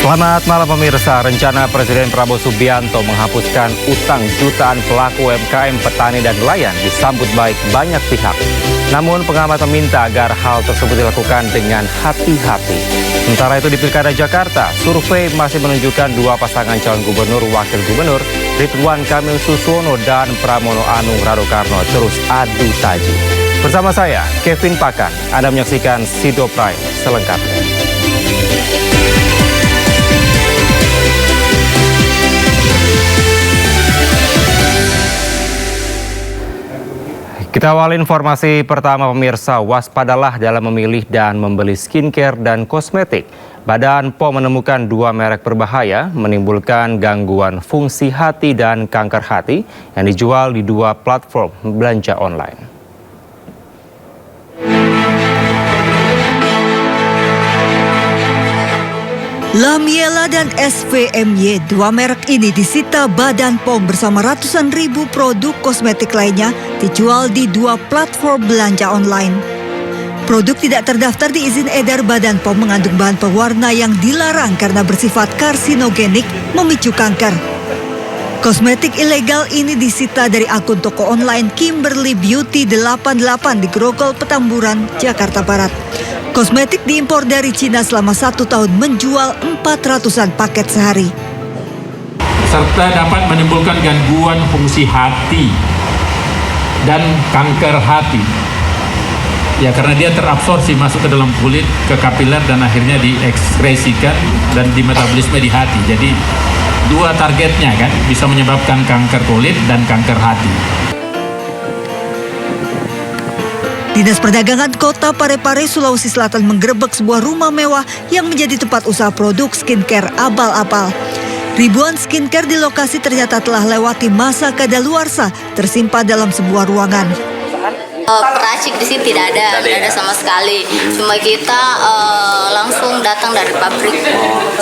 Selamat malam pemirsa. Rencana Presiden Prabowo Subianto menghapuskan utang jutaan pelaku UMKM, petani dan nelayan disambut baik banyak pihak. Namun pengamat meminta agar hal tersebut dilakukan dengan hati-hati. Sementara itu di Pilkada Jakarta, survei masih menunjukkan dua pasangan calon gubernur wakil gubernur, Ridwan Kamil Suswono dan Pramono Anung Radokarno terus adu taji. Bersama saya, Kevin Pakan, Anda menyaksikan Sido Prime selengkapnya. Kita awali informasi pertama pemirsa, waspadalah dalam memilih dan membeli skincare dan kosmetik. Badan POM menemukan dua merek berbahaya menimbulkan gangguan fungsi hati dan kanker hati yang dijual di dua platform belanja online. Lamiela dan SVMY, dua merek ini disita Badan POM bersama ratusan ribu produk kosmetik lainnya dijual di dua platform belanja online. Produk tidak terdaftar di izin edar Badan POM mengandung bahan pewarna yang dilarang karena bersifat karsinogenik, memicu kanker. Kosmetik ilegal ini disita dari akun toko online Kimberly Beauty 88 di Grogol, Petamburan, Jakarta Barat. Kosmetik diimpor dari Cina selama 1 tahun menjual 400-an paket sehari. Serta dapat menimbulkan gangguan fungsi hati dan kanker hati. Ya, karena dia terabsorpsi masuk ke dalam kulit, ke kapiler dan akhirnya diekskresikan dan di metabolisme di hati. Jadi dua targetnya kan, bisa menyebabkan kanker kulit dan kanker hati. Dinas Perdagangan Kota Parepare, Sulawesi Selatan menggerebek sebuah rumah mewah yang menjadi tempat usaha produk skincare abal-abal. Ribuan skincare di lokasi ternyata telah lewati masa kadaluarsa, tersimpan dalam sebuah ruangan. Peracik di sini tidak ada sama sekali. Cuma kita langsung datang dari pabrik.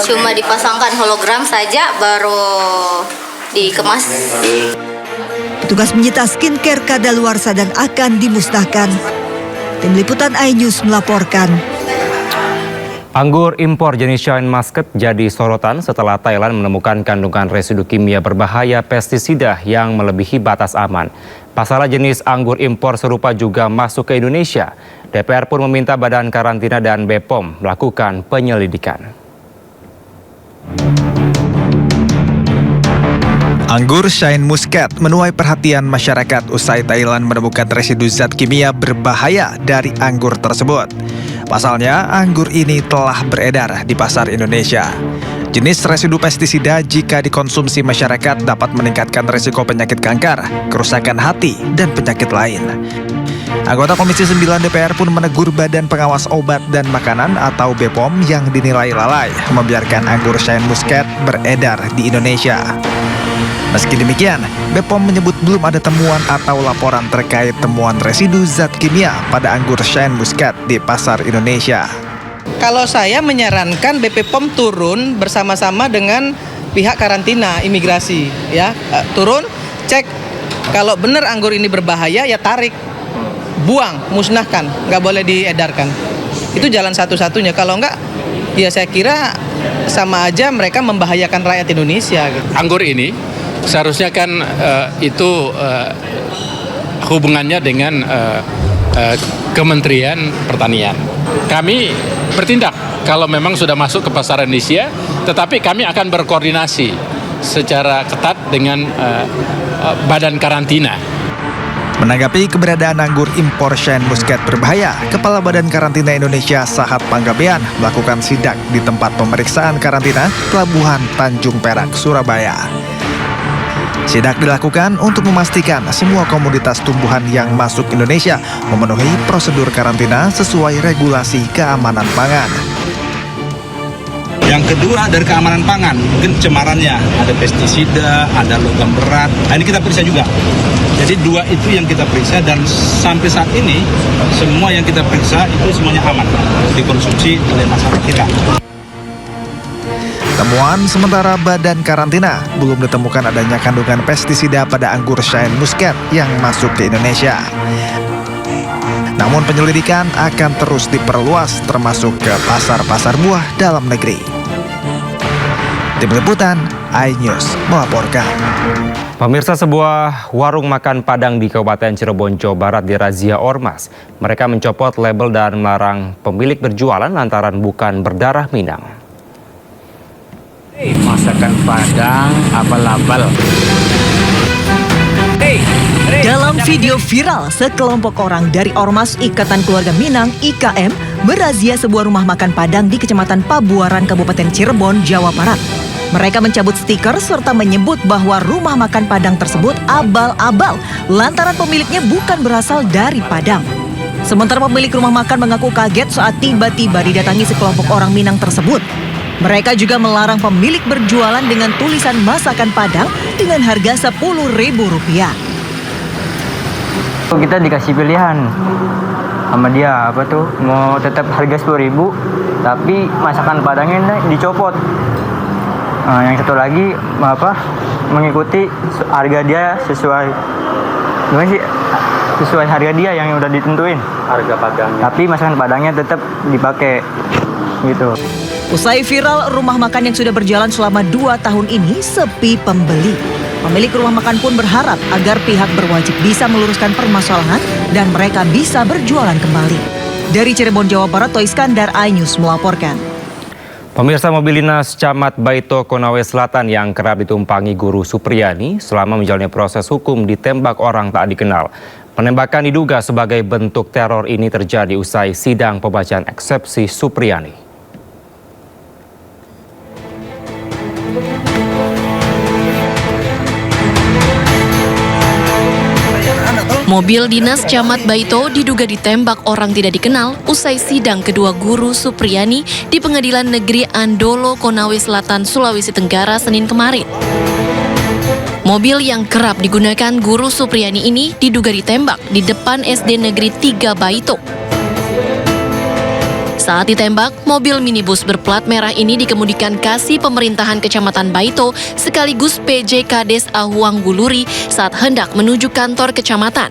Cuma dipasangkan hologram saja baru dikemas. Petugas menyita skincare kadaluarsa dan akan dimusnahkan. Tim Liputan iNews melaporkan. Anggur impor jenis Shine Muscat jadi sorotan setelah Thailand menemukan kandungan residu kimia berbahaya pestisida yang melebihi batas aman. Pasalnya jenis anggur impor serupa juga masuk ke Indonesia. DPR pun meminta Badan Karantina dan BPOM melakukan penyelidikan. Anggur Shine Muscat menuai perhatian masyarakat usai Thailand menemukan residu zat kimia berbahaya dari anggur tersebut. Pasalnya, anggur ini telah beredar di pasar Indonesia. Jenis residu pestisida jika dikonsumsi masyarakat dapat meningkatkan risiko penyakit kanker, kerusakan hati, dan penyakit lain. Anggota Komisi 9 DPR pun menegur Badan Pengawas Obat dan Makanan atau BPOM yang dinilai lalai membiarkan anggur Shine Muscat beredar di Indonesia. Meski demikian, BPOM menyebut belum ada temuan atau laporan terkait temuan residu zat kimia pada anggur Shine Muscat di pasar Indonesia. Kalau saya menyarankan BPOM turun bersama-sama dengan pihak karantina imigrasi, ya turun cek kalau benar anggur ini berbahaya ya tarik, buang, musnahkan, nggak boleh diedarkan. Itu jalan satu-satunya. Kalau nggak, ya saya kira sama aja mereka membahayakan rakyat Indonesia. Anggur ini seharusnya kan itu hubungannya dengan Kementerian Pertanian. Kami bertindak kalau memang sudah masuk ke pasar Indonesia, tetapi kami akan berkoordinasi secara ketat dengan Badan Karantina. Menanggapi keberadaan anggur impor Shine Muscat berbahaya, Kepala Badan Karantina Indonesia Sahat Panggabean melakukan sidak di tempat pemeriksaan karantina Pelabuhan Tanjung Perak, Surabaya. Sidak dilakukan untuk memastikan semua komoditas tumbuhan yang masuk Indonesia memenuhi prosedur karantina sesuai regulasi keamanan pangan. Yang kedua dari keamanan pangan, mungkin cemarannya, ada pestisida, ada logam berat. Nah, ini kita periksa juga. Jadi dua itu yang kita periksa dan sampai saat ini semua yang kita periksa itu semuanya aman dikonsumsi oleh masyarakat kita. Temuan sementara Badan Karantina belum ditemukan adanya kandungan pestisida pada anggur Shine Muscat yang masuk ke Indonesia. Namun penyelidikan akan terus diperluas termasuk ke pasar-pasar buah dalam negeri. Tim Liputan, iNews melaporkan. Pemirsa, sebuah warung makan Padang di Kabupaten Cirebon, Jawa Barat dirazia ormas. Mereka mencopot label dan melarang pemilik berjualan lantaran bukan berdarah Minang. Masakan Padang abal-abal. Dalam video viral, sekelompok orang dari Ormas Ikatan Keluarga Minang (IKM) merazia sebuah rumah makan Padang di Kecamatan Pabuaran, Kabupaten Cirebon, Jawa Barat. Mereka mencabut stiker serta menyebut bahwa rumah makan Padang tersebut abal-abal lantaran pemiliknya bukan berasal dari Padang. Sementara pemilik rumah makan mengaku kaget saat tiba-tiba didatangi sekelompok orang Minang tersebut. Mereka juga melarang pemilik berjualan dengan tulisan masakan Padang dengan harga Rp10.000. Kita dikasih pilihan sama dia mau tetap harga 10.000 tapi masakan Padangnya dicopot. Yang satu lagi mengikuti harga dia sesuai harga dia yang udah ditentuin harga Padang. Tapi masakan Padangnya tetap dipakai gitu. Usai viral, rumah makan yang sudah berjalan selama 2 tahun ini sepi pembeli. Pemilik rumah makan pun berharap agar pihak berwajib bisa meluruskan permasalahan dan mereka bisa berjualan kembali. Dari Cirebon, Jawa Barat, Toy Iskandar, iNews melaporkan. Pemirsa, mobil dinas Camat Baito, Konawe Selatan yang kerap ditumpangi Guru Supriyani selama menjalani proses hukum ditembak orang tak dikenal. Penembakan diduga sebagai bentuk teror ini terjadi usai sidang pembacaan eksepsi Supriyani. Mobil dinas Camat Baito diduga ditembak orang tidak dikenal usai sidang kedua Guru Supriyani di Pengadilan Negeri Andolo, Konawe Selatan, Sulawesi Tenggara, Senin kemarin. Mobil yang kerap digunakan Guru Supriyani ini diduga ditembak di depan SD Negeri 3 Baito. Saat ditembak, mobil minibus berplat merah ini dikemudikan Kasih Pemerintahan Kecamatan Baito sekaligus PJ Kades Ahuang Guluri saat hendak menuju kantor kecamatan.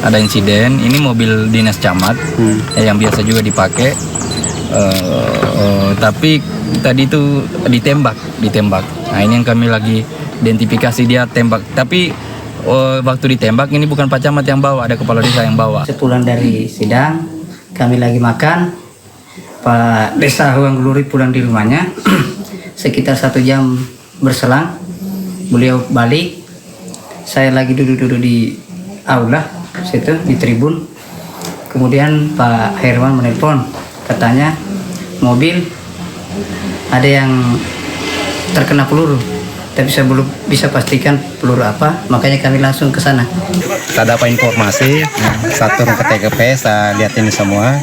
Ada insiden, ini mobil dinas camat yang biasa juga dipakai, tapi tadi itu ditembak. Nah, ini yang kami lagi identifikasi dia tembak, tapi waktu ditembak ini bukan Pak Camat yang bawa, ada kepala desa yang bawa. Sepulang dari sidang, kami lagi makan. Pak Desa Huang Guluri pulang di rumahnya. Sekitar 1 jam berselang, beliau balik. Saya lagi duduk-duduk di aula, situ di tribun. Kemudian Pak Herman menelpon, katanya mobil ada yang terkena peluru. Tapi saya belum bisa pastikan peluru apa, makanya kami langsung ke sana. Kita dapat informasi, satu ke TKP, saya lihat ini semua.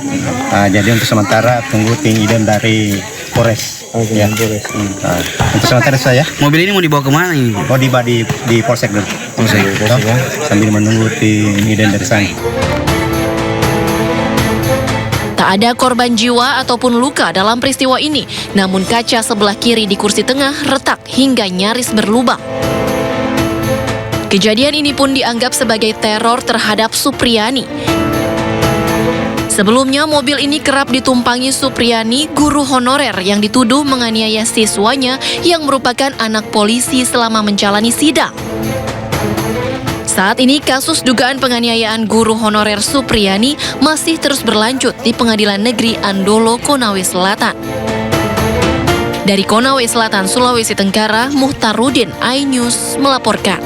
Jadi untuk sementara tunggu tim idem dari Polres. Untuk sementara saya. Mobil ini mau dibawa kemana ini? Oh, dibawa di Polsek dulu. Sambil menunggu tim idem dari sana. Tak ada korban jiwa ataupun luka dalam peristiwa ini, namun kaca sebelah kiri di kursi tengah retak hingga nyaris berlubang. Kejadian ini pun dianggap sebagai teror terhadap Supriyani. Sebelumnya, mobil ini kerap ditumpangi Supriyani, guru honorer yang dituduh menganiaya siswanya yang merupakan anak polisi selama menjalani sidang. Saat ini kasus dugaan penganiayaan guru honorer Supriyani masih terus berlanjut di Pengadilan Negeri Andolo, Konawe Selatan. Dari Konawe Selatan, Sulawesi Tenggara, Muhtarudin, iNews melaporkan.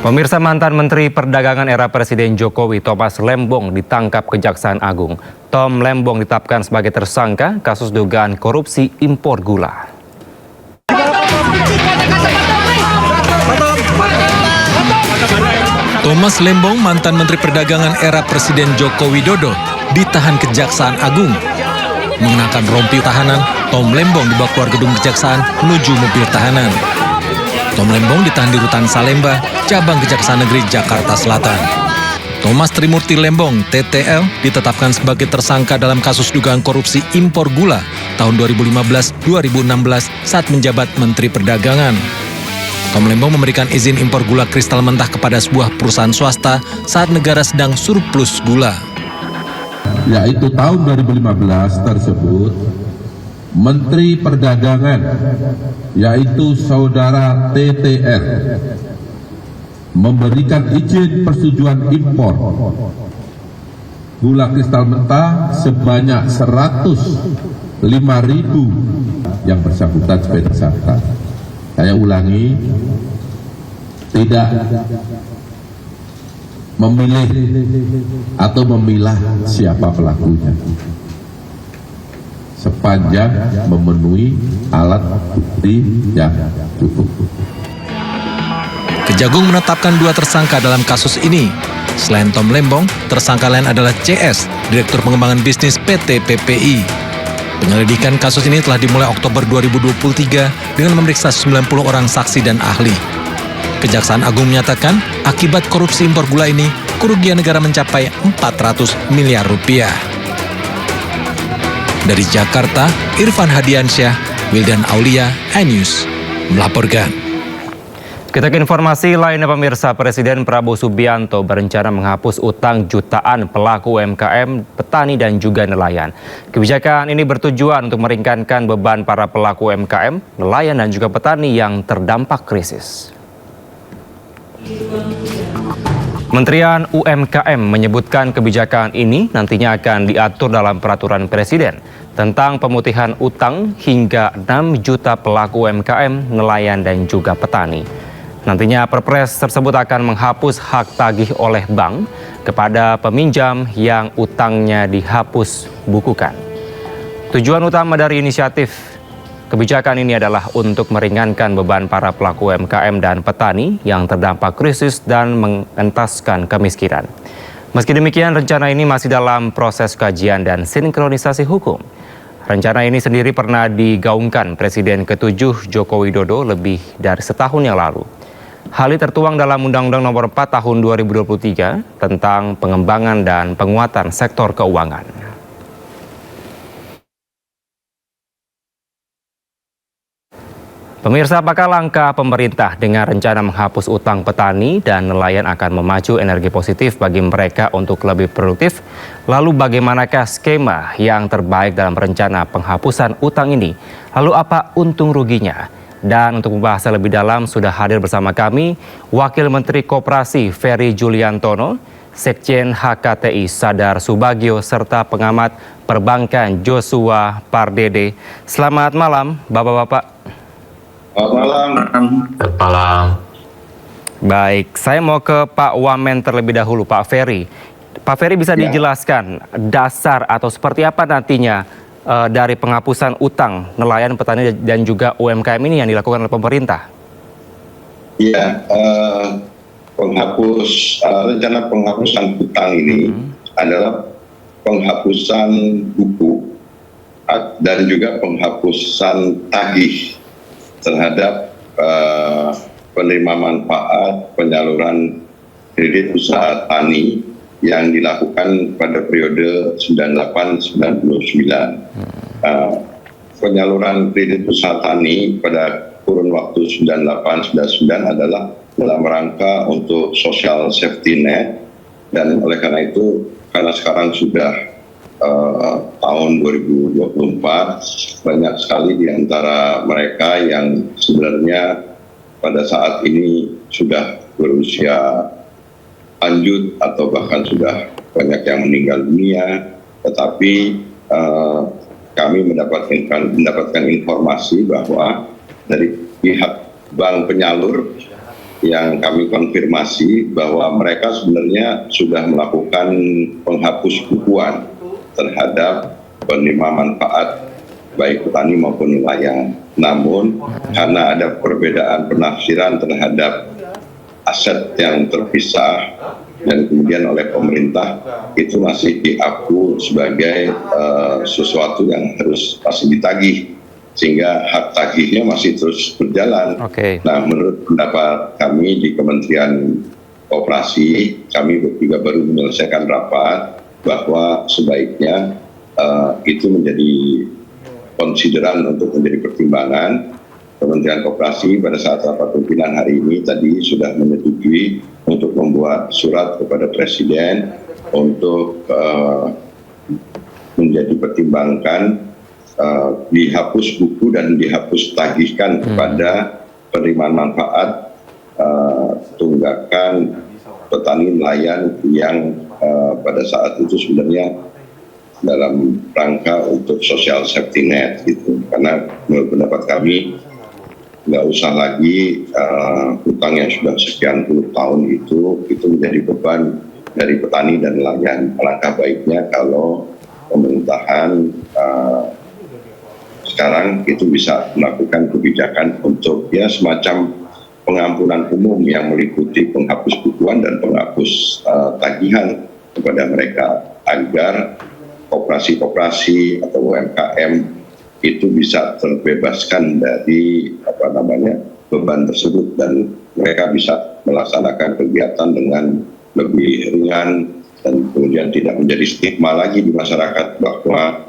Pemirsa, mantan Menteri Perdagangan era Presiden Jokowi, Thomas Lembong, ditangkap Kejaksaan Agung. Tom Lembong ditetapkan sebagai tersangka kasus dugaan korupsi impor gula. Thomas Lembong, mantan Menteri Perdagangan era Presiden Joko Widodo, ditahan Kejaksaan Agung. Mengenakan rompi tahanan, Tom Lembong dibawa keluar gedung Kejaksaan menuju mobil tahanan. Tom Lembong ditahan di Rutan Salemba, Cabang Kejaksaan Negeri Jakarta Selatan. Thomas Trimurti Lembong, TTL, ditetapkan sebagai tersangka dalam kasus dugaan korupsi impor gula tahun 2015-2016 saat menjabat Menteri Perdagangan. Tom Lembong memberikan izin impor gula kristal mentah kepada sebuah perusahaan swasta saat negara sedang surplus gula. Yaitu tahun 2015 tersebut Menteri Perdagangan, yaitu Saudara TTR, memberikan izin persetujuan impor gula kristal mentah sebanyak 105.000 yang bersangkutan sebagai tersangka. Saya ulangi, tidak memilih atau memilah siapa pelakunya, sepanjang memenuhi alat bukti yang cukup. Kejagung menetapkan 2 tersangka dalam kasus ini. Selain Tom Lembong, tersangka lain adalah CS, Direktur Pengembangan Bisnis PT PPI. Penyelidikan kasus ini telah dimulai Oktober 2023 dengan memeriksa 90 orang saksi dan ahli. Kejaksaan Agung menyatakan, akibat korupsi impor gula ini, kerugian negara mencapai 400 miliar rupiah. Dari Jakarta, Irfan Hadiansyah, Wildan Aulia, iNews melaporkan. Kita ke informasi lainnya pemirsa, Presiden Prabowo Subianto berencana menghapus utang jutaan pelaku UMKM, petani dan juga nelayan. Kebijakan ini bertujuan untuk meringankan beban para pelaku UMKM, nelayan dan juga petani yang terdampak krisis. Kementerian UMKM menyebutkan kebijakan ini nantinya akan diatur dalam peraturan Presiden tentang pemutihan utang hingga 6 juta pelaku UMKM, nelayan dan juga petani. Nantinya Perpres tersebut akan menghapus hak tagih oleh bank kepada peminjam yang utangnya dihapus bukukan. Tujuan utama dari inisiatif kebijakan ini adalah untuk meringankan beban para pelaku UMKM dan petani yang terdampak krisis dan mengentaskan kemiskinan. Meski demikian, rencana ini masih dalam proses kajian dan sinkronisasi hukum. Rencana ini sendiri pernah digaungkan Presiden ke-7 Joko Widodo lebih dari setahun yang lalu. Hal ini tertuang dalam Undang-Undang Nomor 4 Tahun 2023 tentang pengembangan dan penguatan sektor keuangan. Pemirsa, apakah langkah pemerintah dengan rencana menghapus utang petani dan nelayan akan memacu energi positif bagi mereka untuk lebih produktif? Lalu bagaimanakah skema yang terbaik dalam rencana penghapusan utang ini? Lalu apa untung ruginya? Dan untuk membahasnya lebih dalam sudah hadir bersama kami Wakil Menteri Koperasi Ferry Juliantono, Sekjen HKTI Sadar Subagio, serta pengamat perbankan Joshua Pardede. Selamat malam, Bapak-Bapak. Selamat malam. Baik, saya mau ke Pak Wamen terlebih dahulu, Pak Ferry. Pak Ferry bisa dijelaskan dasar atau seperti apa nantinya dari penghapusan utang nelayan, petani dan juga UMKM ini yang dilakukan oleh pemerintah? Iya, rencana penghapusan utang ini adalah penghapusan buku dan juga penghapusan tagih terhadap penerima manfaat penyaluran kredit usaha tani yang dilakukan pada periode 98-99. Penyaluran kredit usaha tani pada kurun waktu 98-99 adalah dalam rangka untuk social safety net, dan oleh karena itu, karena sekarang sudah tahun 2024, banyak sekali di antara mereka yang sebenarnya pada saat ini sudah berusia lanjut atau bahkan sudah banyak yang meninggal dunia, tetapi kami mendapatkan informasi bahwa dari pihak bank penyalur yang kami konfirmasi bahwa mereka sebenarnya sudah melakukan penghapus bukuan terhadap penerima manfaat baik petani maupun nelayan. Namun karena ada perbedaan penafsiran terhadap aset yang terpisah dan kemudian oleh pemerintah itu masih diaku sebagai sesuatu yang harus masih ditagih, sehingga hak tagihnya masih terus berjalan. Nah, menurut pendapat kami di Kementerian Koperasi, kami juga baru menyelesaikan rapat bahwa sebaiknya itu menjadi konsideran untuk menjadi pertimbangan. Kementerian Koperasi pada saat rapat pimpinan hari ini tadi sudah menyetujui untuk membuat surat kepada Presiden untuk menjadi pertimbangkan dihapus buku dan dihapus tagihkan kepada penerimaan manfaat tunggakan petani nelayan yang pada saat itu sebenarnya dalam rangka untuk social safety net gitu. Karena menurut pendapat kami nggak usah lagi hutang yang sudah sekian puluh tahun itu menjadi beban dari petani dan nelayan. Alangkah baiknya kalau pemerintahan sekarang itu bisa melakukan kebijakan untuk ya semacam pengampunan umum yang meliputi penghapus bukuan dan penghapus tagihan kepada mereka agar koperasi-koperasi atau UMKM itu bisa terbebaskan dari beban tersebut dan mereka bisa melaksanakan kegiatan dengan lebih ringan dan kemudian tidak menjadi stigma lagi di masyarakat bahwa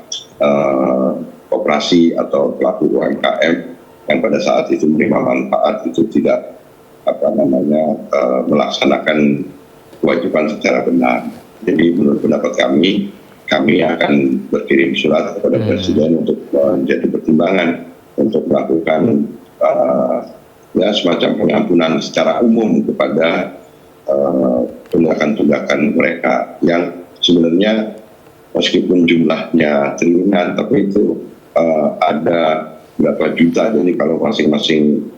koperasi atau pelaku UMKM yang pada saat itu menerima manfaat itu tidak melaksanakan kewajiban secara benar. Jadi menurut pendapat kami akan berkirim surat kepada Presiden untuk menjadi pertimbangan untuk melakukan semacam pengampunan secara umum kepada tunggakan-tunggakan mereka yang sebenarnya meskipun jumlahnya triliunan tapi itu ada berapa juta. Jadi kalau masing-masing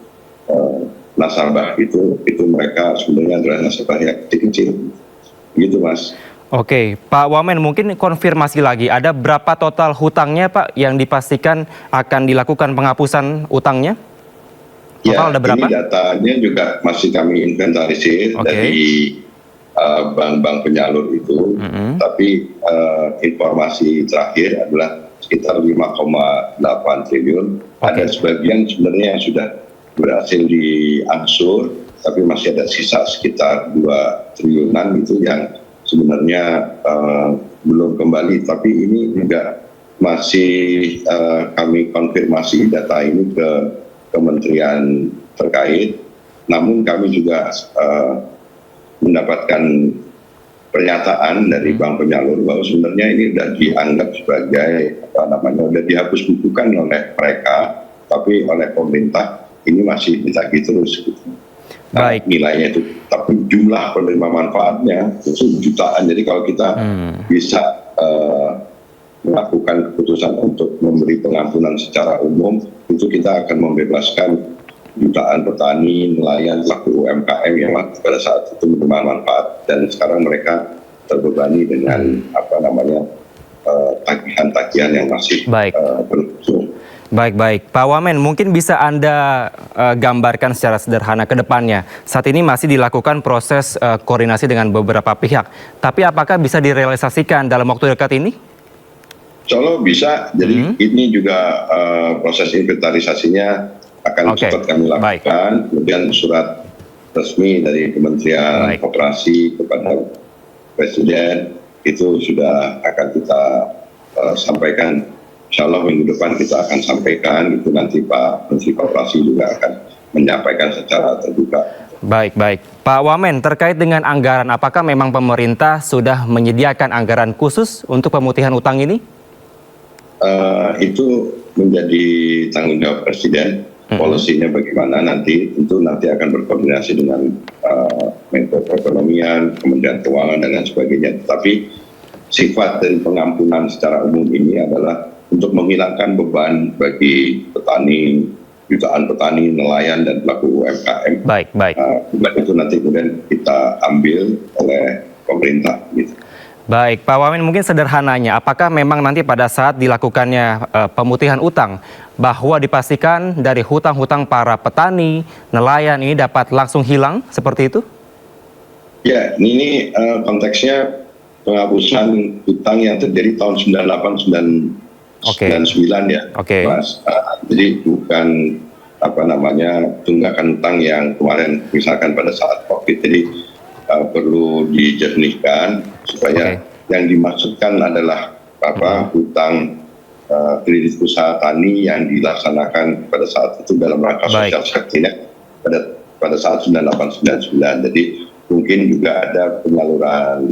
nasabah itu mereka sebenarnya adalah nasabah yang kecil-kecil gitu Mas. Oke, Pak Wamen, mungkin konfirmasi lagi, ada berapa total hutangnya Pak yang dipastikan akan dilakukan penghapusan utangnya? Total ada berapa? Ini datanya juga masih kami inventarisir dari bank-bank penyalur itu, tapi informasi terakhir adalah sekitar 5,8 triliun. Ada sebagian sebenarnya yang sudah berhasil diangsur, tapi masih ada sisa sekitar 2 triliunan itu yang sebenarnya belum kembali, tapi ini juga masih kami konfirmasi data ini ke kementerian terkait. Namun kami juga mendapatkan pernyataan dari bank penyalur bahwa sebenarnya ini sudah dianggap sebagai sudah dihapus bukukan oleh mereka, tapi oleh pemerintah ini masih ditagih terus gitu. Baik. Nilainya itu, tapi jumlah penerima manfaatnya itu jutaan. Jadi kalau kita bisa melakukan keputusan untuk memberi pengampunan secara umum, itu kita akan membebaskan jutaan petani, nelayan, pelaku UMKM yang pada saat itu menerima manfaat dan sekarang mereka terbebani dengan tagihan-tagihan yang masih berlangsung. Baik. Pak Wamen, mungkin bisa Anda gambarkan secara sederhana ke depannya. Saat ini masih dilakukan proses koordinasi dengan beberapa pihak. Tapi apakah bisa direalisasikan dalam waktu dekat ini? Insya Allah bisa. Jadi ini juga proses inventarisasinya akan cepat kami lakukan. Kemudian surat resmi dari Kementerian Koperasi kepada Presiden itu sudah akan kita sampaikan. Insya Allah minggu depan kita akan sampaikan, itu nanti Pak Menteri Koperasi juga akan menyampaikan secara terbuka. Baik. Pak Wamen, terkait dengan anggaran, apakah memang pemerintah sudah menyediakan anggaran khusus untuk pemutihan utang ini? Itu menjadi tanggung jawab Presiden. Polisinya bagaimana nanti, tentu nanti akan berkoordinasi dengan Menko Perekonomian, Kementerian Keuangan, dan lain sebagainya. Tapi sifat dari pengampunan secara umum ini adalah untuk menghilangkan beban bagi petani, jutaan petani, nelayan, dan pelaku UMKM. Baik. Beban itu nanti kemudian kita ambil oleh pemerintah. Gitu. Baik, Pak Wamen, mungkin sederhananya, apakah memang nanti pada saat dilakukannya pemutihan utang, bahwa dipastikan dari hutang-hutang para petani, nelayan ini dapat langsung hilang, seperti itu? Ya, ini konteksnya penghapusan utang yang terjadi tahun 98, 99 ya, Mas. Jadi bukan tunggakan utang yang kemarin misalkan pada saat COVID. Jadi perlu dijernihkan supaya yang dimaksudkan adalah hutang kredit usaha tani yang dilaksanakan pada saat itu dalam rangka social safety net pada saat 98-99. Jadi mungkin juga ada penyaluran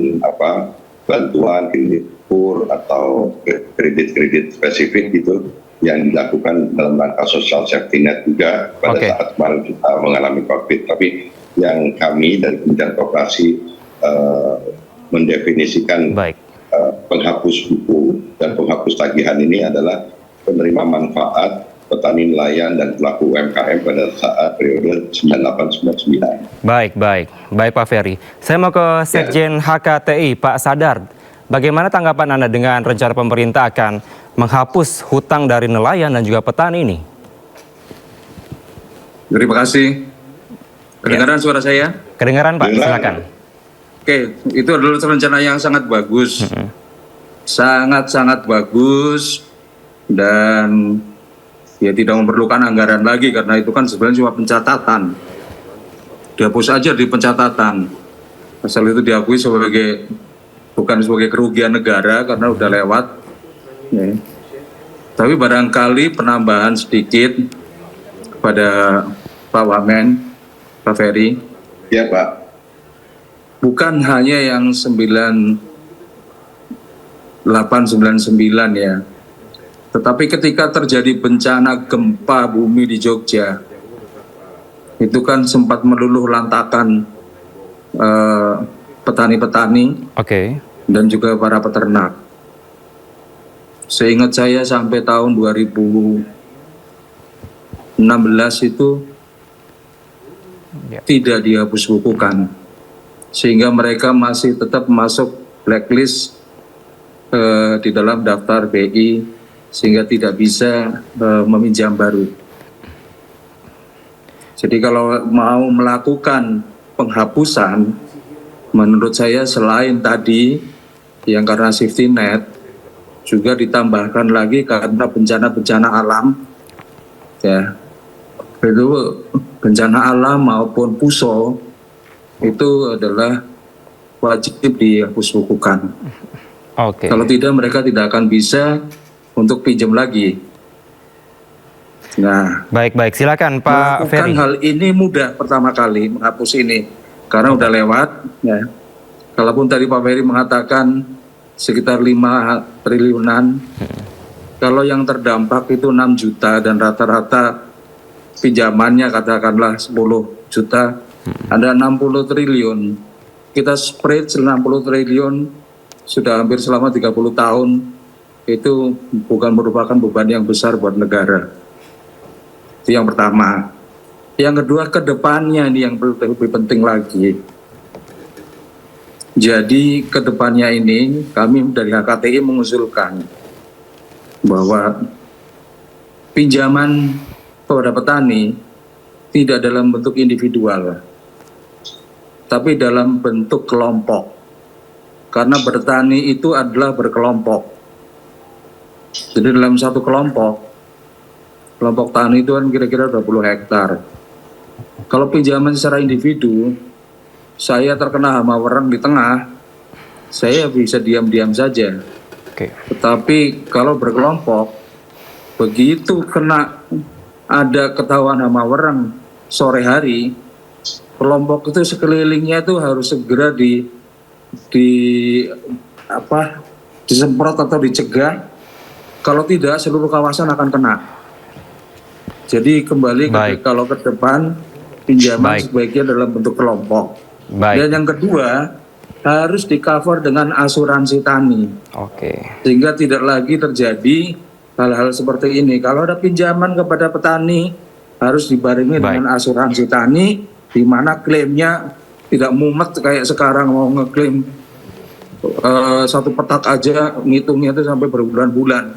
bantuan kredit kur atau kredit spesifik gitu yang dilakukan dalam rangka social safety net juga pada saat kemarin kita mengalami COVID. Tapi yang kami dari Kementerian Koperasi mendefinisikan penghapus buku dan penghapus tagihan ini adalah penerima manfaat petani nelayan dan pelaku UMKM pada saat periode 9899. Baik Pak Ferry. Saya mau ke Sekjen HKTI, Pak Sadar. Bagaimana tanggapan Anda dengan rencana pemerintah akan menghapus hutang dari nelayan dan juga petani ini? Terima kasih. Kedengaran suara saya? Kedengaran Pak, silakan. Oke, itu adalah rencana yang sangat bagus. Sangat-sangat bagus dan ya tidak memerlukan anggaran lagi karena itu kan sebenarnya cuma pencatatan. Dihapus aja di pencatatan. Asal itu diakui bukan sebagai kerugian negara karena udah lewat. Ya. Tapi barangkali penambahan sedikit pada Pak Wamen, Pak Ferry. Ya Pak. Bukan hanya yang 9899 ya. Tetapi ketika terjadi bencana gempa bumi di Jogja, itu kan sempat meluluh lantakan petani-petani dan juga para peternak. Seingat saya sampai tahun 2016 itu tidak dihapus bukukan, sehingga mereka masih tetap masuk blacklist di dalam daftar BI, sehingga tidak bisa meminjam baru. Jadi kalau mau melakukan penghapusan, menurut saya selain tadi yang karena safety net, juga ditambahkan lagi karena bencana-bencana alam, ya itu bencana alam maupun PUSO itu adalah wajib dihapus bukukan. Kalau tidak mereka tidak akan bisa untuk pinjam lagi. Nah, baik, silakan Pak Ferry. Hal ini mudah pertama kali menghapus ini karena udah lewat. Ya. Kalaupun tadi Pak Ferry mengatakan sekitar 5 triliunan, kalau yang terdampak itu 6 juta dan rata-rata pinjamannya katakanlah 10 juta, ada 60 triliun. Kita spread 60 triliun sudah hampir selama 30 tahun. Itu bukan merupakan beban yang besar buat negara. Itu yang pertama. Yang kedua, ke depannya ini yang lebih penting lagi. Jadi ke depannya ini kami dari HKTI mengusulkan bahwa pinjaman kepada petani tidak dalam bentuk individual, tapi dalam bentuk kelompok. Karena bertani itu adalah berkelompok. Jadi dalam satu kelompok tani itu kan kira-kira 20 hektar. Kalau pinjaman secara individu, saya terkena hama wereng di tengah, saya bisa diam-diam saja. Tetapi kalau berkelompok, begitu ada ketahuan hama wereng sore hari, kelompok itu sekelilingnya itu harus segera disemprot atau dicegah. Kalau tidak, seluruh kawasan akan kena. Jadi kembali kalau ke depan pinjaman sebaiknya dalam bentuk kelompok. Dan yang kedua harus di-cover dengan asuransi tani. Sehingga tidak lagi terjadi hal-hal seperti ini. Kalau ada pinjaman kepada petani harus dibarengi dengan asuransi tani, di mana klaimnya tidak mumet kayak sekarang mau ngeklaim satu petak aja ngitungnya itu sampai berbulan-bulan.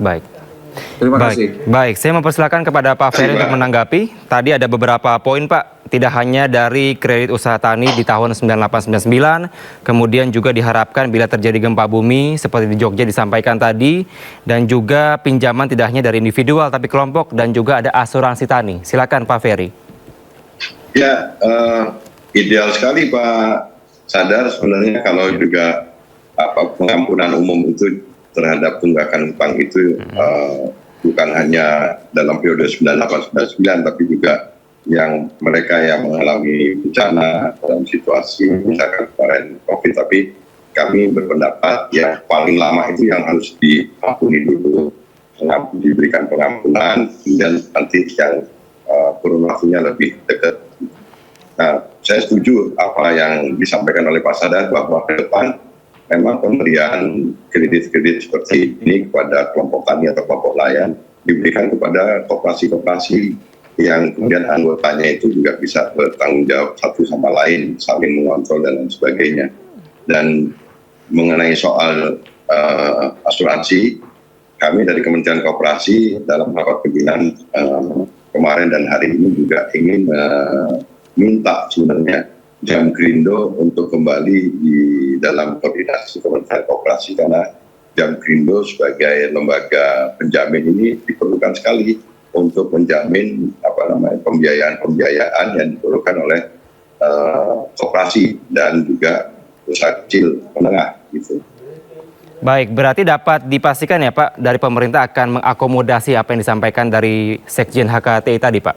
Terima kasih. Baik, saya mempersilakan kepada Pak Ferry untuk menanggapi. Tadi ada beberapa poin Pak, tidak hanya dari kredit usaha tani di tahun 9899, kemudian juga diharapkan bila terjadi gempa bumi seperti di Jogja disampaikan tadi, dan juga pinjaman tidak hanya dari individual tapi kelompok, dan juga ada asuransi tani. Silakan Pak Ferry. Ya, ideal sekali Pak Sadar sebenarnya kalau juga pengampunan umum itu terhadap tunggakan hutang itu bukan hanya dalam periode 9899 tapi juga yang mereka yang mengalami bencana dalam situasi misalkan kemarin COVID. Tapi kami berpendapat ya paling lama itu yang harus diampuni dulu diberikan pengampunan, kemudian nanti yang kurun waktunya lebih dekat. Nah, saya setuju apa yang disampaikan oleh Pak Sadar bahwa ke depan memang pemberian kredit-kredit seperti ini kepada kelompok tani atau kelompok nelayan diberikan kepada koperasi-koperasi yang kemudian anggotanya itu juga bisa bertanggung jawab satu sama lain, saling mengontrol dan lain sebagainya. Dan mengenai soal asuransi, kami dari Kementerian Koperasi dalam rapat pimpinan kemarin dan hari ini juga ingin minta sebenarnya Jamkrindo untuk kembali di dalam koordinasi Kementerian Koperasi, karena Jamkrindo sebagai lembaga penjamin ini diperlukan sekali untuk menjamin pembiayaan yang diperlukan oleh koperasi dan juga usaha kecil menengah gitu. Baik, berarti dapat dipastikan ya Pak, dari pemerintah akan mengakomodasi apa yang disampaikan dari Sekjen HKTI tadi Pak?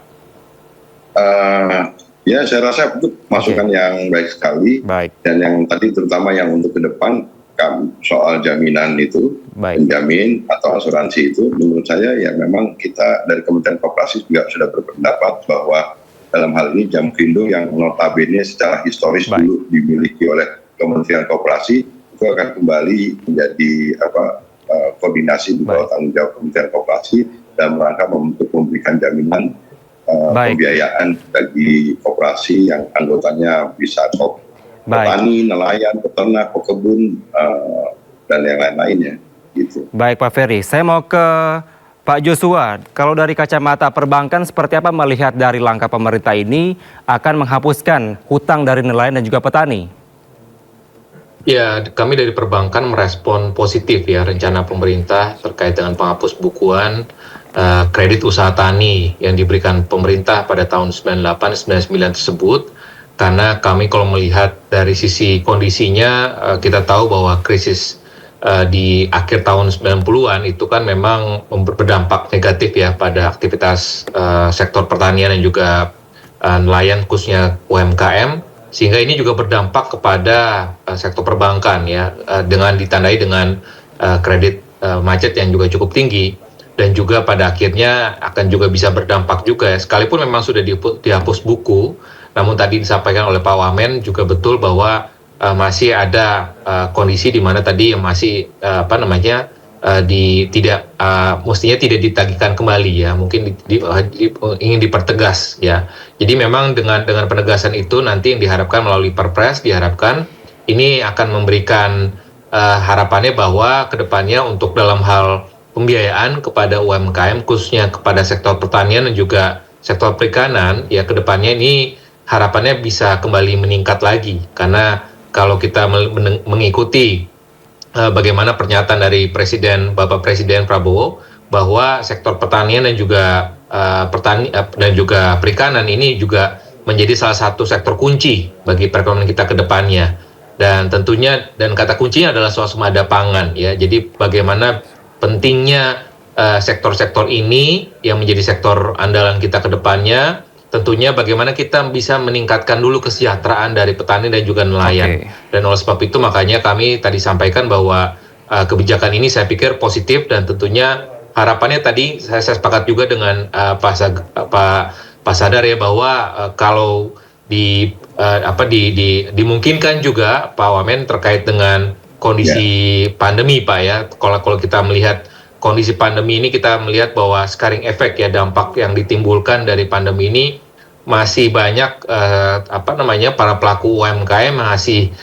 Ya, saya rasa itu masukan yang baik sekali. Baik. Dan yang tadi terutama yang untuk ke depan, soal jaminan itu, penjamin atau asuransi itu, menurut saya ya memang kita dari Kementerian Koperasi juga sudah berpendapat bahwa dalam hal ini Jamkrindo yang notabene secara historis dulu dimiliki oleh Kementerian Koperasi, itu akan kembali menjadi koordinasi di bawah tanggung jawab Kementerian Koperasi dalam rangka untuk memberikan jaminan pembiayaan bagi koperasi yang anggotanya bisa petani, nelayan, peternak, pekebun, dan yang lain-lainnya. Gitu. Baik Pak Ferry, saya mau ke Pak Joshua. Kalau dari kacamata perbankan, seperti apa melihat dari langkah pemerintah ini akan menghapuskan hutang dari nelayan dan juga petani? Ya, kami dari perbankan merespon positif ya rencana pemerintah terkait dengan penghapus bukuan kredit usaha tani yang diberikan pemerintah pada tahun 98-99 tersebut, karena kami kalau melihat dari sisi kondisinya kita tahu bahwa krisis di akhir tahun 90-an itu kan memang berdampak negatif ya pada aktivitas sektor pertanian dan juga nelayan khususnya UMKM, sehingga ini juga berdampak kepada sektor perbankan ya dengan ditandai dengan kredit macet yang juga cukup tinggi. Dan juga pada akhirnya akan juga bisa berdampak juga ya, sekalipun memang sudah dihapus buku, namun tadi disampaikan oleh Pak Wamen juga betul bahwa masih ada kondisi di mana tadi yang masih mestinya tidak ditagihkan kembali ya, mungkin ingin dipertegas ya. Jadi memang dengan penegasan itu nanti yang diharapkan melalui Perpres diharapkan ini akan memberikan harapannya bahwa kedepannya untuk dalam hal pembiayaan kepada UMKM khususnya kepada sektor pertanian dan juga sektor perikanan ya, kedepannya ini harapannya bisa kembali meningkat lagi, karena kalau kita mengikuti bagaimana pernyataan dari Bapak Presiden Prabowo bahwa sektor pertanian dan juga perikanan ini juga menjadi salah satu sektor kunci bagi perekonomian kita ke depannya, dan tentunya kata kuncinya adalah swasembada pangan ya. Jadi bagaimana pentingnya sektor-sektor ini yang menjadi sektor andalan kita ke depannya, tentunya bagaimana kita bisa meningkatkan dulu kesejahteraan dari petani dan juga nelayan. Dan oleh sebab itu makanya kami tadi sampaikan bahwa kebijakan ini saya pikir positif, dan tentunya harapannya tadi saya sepakat juga dengan Pak Sadar ya, bahwa kalau dimungkinkan juga Pak Wamen terkait dengan kondisi pandemi Pak ya. Kalau kita melihat kondisi pandemi ini, kita melihat bahwa scaring effect ya, dampak yang ditimbulkan dari pandemi ini masih banyak para pelaku UMKM masih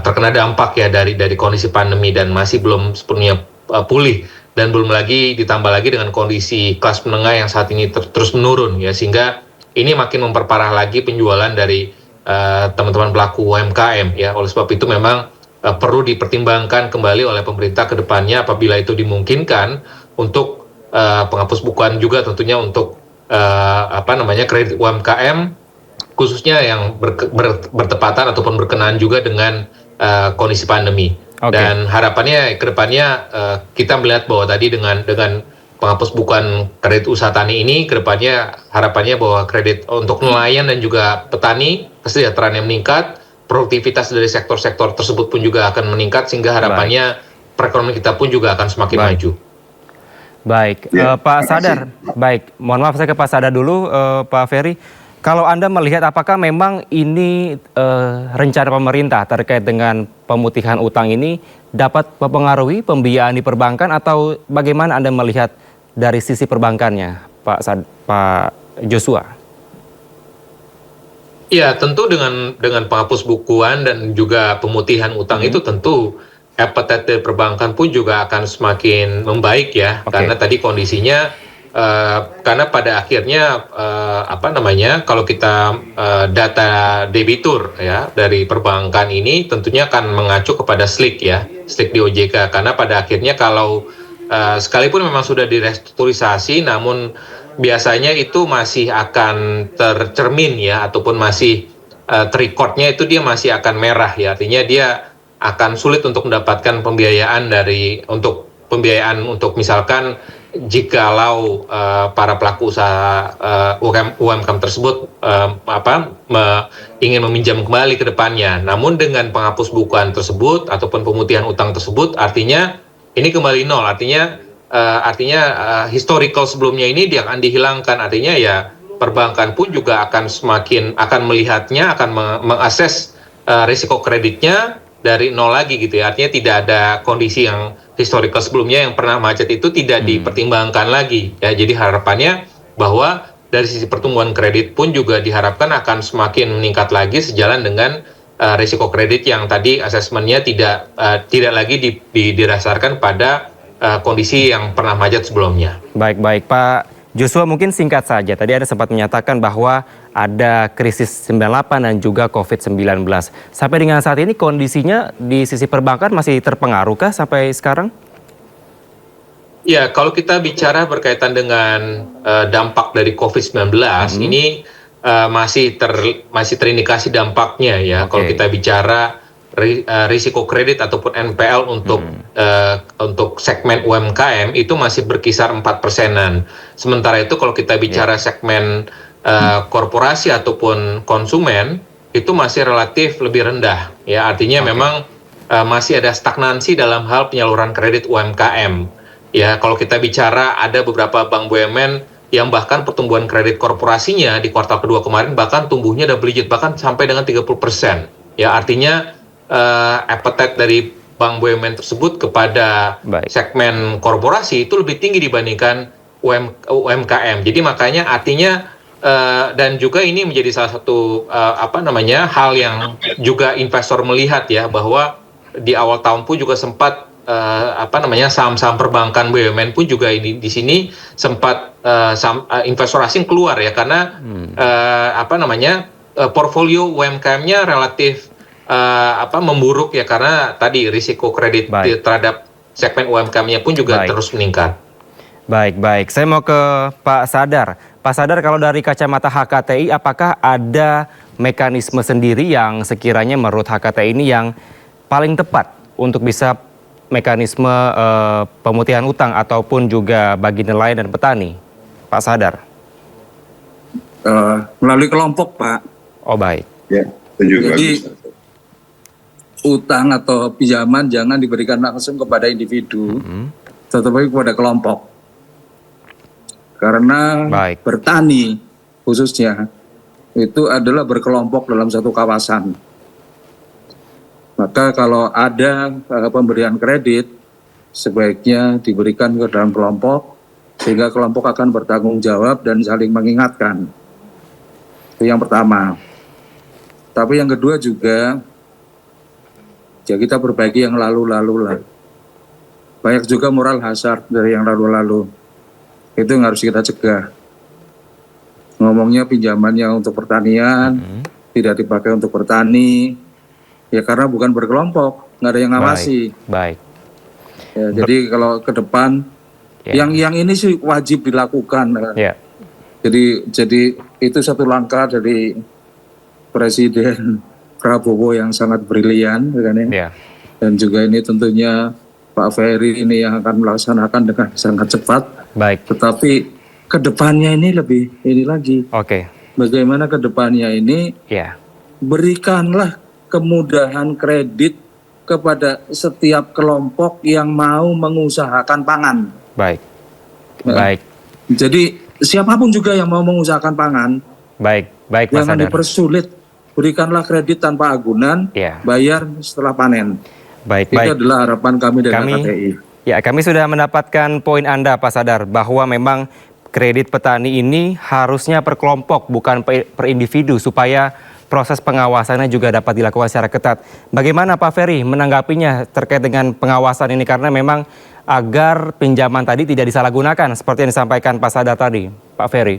terkena dampak ya dari kondisi pandemi dan masih belum sepenuhnya pulih, dan belum lagi ditambah lagi dengan kondisi kelas menengah yang saat ini terus menurun ya, sehingga ini makin memperparah lagi penjualan dari teman-teman pelaku UMKM ya. Oleh sebab itu memang perlu dipertimbangkan kembali oleh pemerintah ke depannya apabila itu dimungkinkan untuk penghapus bukuan juga tentunya untuk kredit UMKM khususnya yang bertepatan ataupun berkenaan juga dengan kondisi pandemi. Dan harapannya ke depannya kita melihat bahwa tadi dengan penghapus bukuan kredit usaha tani ini, ke depannya harapannya bahwa kredit untuk nelayan dan juga petani kesejahteraan yang meningkat, produktivitas dari sektor-sektor tersebut pun juga akan meningkat, sehingga harapannya perekonomian kita pun juga akan semakin maju. Baik, Ya, Pak terima Sadar. Baik, mohon maaf saya ke Pak Sadar dulu, Pak Ferry. Kalau Anda melihat apakah memang ini rencana pemerintah terkait dengan pemutihan utang ini dapat mempengaruhi pembiayaan di perbankan atau bagaimana Anda melihat dari sisi perbankannya, Pak Joshua? Ya, tentu dengan penghapus bukuan dan juga pemutihan utang itu tentu appetite dari perbankan pun juga akan semakin membaik ya, karena tadi kondisinya karena pada akhirnya kalau kita data debitur ya dari perbankan ini tentunya akan mengacu kepada SLIK ya, SLIK di OJK, karena pada akhirnya kalau sekalipun memang sudah direstrukturisasi, namun biasanya itu masih akan tercermin ya, ataupun masih terrekodnya itu dia masih akan merah ya, artinya dia akan sulit untuk mendapatkan pembiayaan untuk misalkan jikalau para pelaku usaha UMKM tersebut ingin meminjam kembali ke depannya. Namun dengan penghapus bukuan tersebut ataupun pemutihan utang tersebut, artinya ini kembali nol, artinya historical sebelumnya ini dia akan dihilangkan, artinya ya perbankan pun juga akan melihatnya, akan mengakses risiko kreditnya dari nol lagi gitu ya, artinya tidak ada kondisi yang historical sebelumnya yang pernah macet itu tidak dipertimbangkan lagi ya. Jadi harapannya bahwa dari sisi pertumbuhan kredit pun juga diharapkan akan semakin meningkat lagi sejalan dengan risiko kredit yang tadi asesmennya tidak lagi didasarkan pada kondisi yang pernah macet sebelumnya. Baik, Pak Joshua, mungkin singkat saja. Tadi Anda sempat menyatakan bahwa ada krisis 98 dan juga COVID-19. Sampai dengan saat ini kondisinya di sisi perbankan masih terpengaruhkah sampai sekarang? Ya, kalau kita bicara berkaitan dengan dampak dari COVID-19, ini masih terindikasi dampaknya ya. Kalau kita bicara risiko kredit ataupun NPL untuk segmen UMKM itu masih berkisar 4%-an. Sementara itu kalau kita bicara segmen korporasi ataupun konsumen itu masih relatif lebih rendah ya, artinya memang masih ada stagnansi dalam hal penyaluran kredit UMKM ya. Kalau kita bicara ada beberapa bank BUMN yang bahkan pertumbuhan kredit korporasinya di kuartal kedua kemarin bahkan tumbuhnya double digit, bahkan sampai dengan 30% ya, artinya appetite dari bank BUMN tersebut kepada segmen korporasi itu lebih tinggi dibandingkan UMKM. Jadi makanya artinya dan juga ini menjadi salah satu hal yang juga investor melihat ya, bahwa di awal tahun pun juga sempat saham-saham perbankan BUMN pun juga di sini sempat investor asing keluar ya, karena portfolio UMKM-nya relatif memburuk ya, karena tadi risiko kredit terhadap segmen UMKM-nya pun juga terus meningkat. Baik. Saya mau ke Pak Sadar. Pak Sadar, kalau dari kacamata HKTI, apakah ada mekanisme sendiri yang sekiranya menurut HKTI ini yang paling tepat untuk bisa mekanisme pemutihan utang ataupun juga bagi nelayan dan petani? Pak Sadar. Melalui kelompok, Pak. Oh, baik. Ya, jadi utang atau pinjaman jangan diberikan langsung kepada individu, tetapi kepada kelompok. Karena bertani khususnya itu adalah berkelompok dalam satu kawasan. Maka kalau ada pemberian kredit, sebaiknya diberikan ke dalam kelompok, sehingga kelompok akan bertanggung jawab dan saling mengingatkan. Itu yang pertama. Tapi yang kedua juga, ya kita perbaiki yang lalu-lalu lah. Banyak juga moral hazard dari yang lalu-lalu. Itu yang harus kita cegah. Ngomongnya pinjamannya untuk pertanian, tidak dipakai untuk bertani, ya karena bukan berkelompok, nggak ada yang ngawasi. Baik. Ya, jadi kalau ke depan, yang ini sih wajib dilakukan. Jadi itu satu langkah dari Presiden Prabowo yang sangat brilian, kan ya. Dan juga ini tentunya Pak Ferry ini yang akan melaksanakan dengan sangat cepat. Baik. Tetapi kedepannya ini lebih ini lagi. Bagaimana kedepannya ini? Berikanlah kemudahan kredit kepada setiap kelompok yang mau mengusahakan pangan. Baik. Baik. Jadi siapapun juga yang mau mengusahakan pangan, baik Pak jangan Sadar. dipersulit. Berikanlah kredit tanpa agunan, bayar setelah panen. Baik. Itu adalah harapan kami dari KTI. Ya, kami sudah mendapatkan poin Anda Pak Sadar bahwa memang kredit petani ini harusnya per kelompok bukan per individu supaya proses pengawasannya juga dapat dilakukan secara ketat. Bagaimana Pak Ferry menanggapinya terkait dengan pengawasan ini karena memang agar pinjaman tadi tidak disalahgunakan seperti yang disampaikan Pak Sadar tadi, Pak Ferry?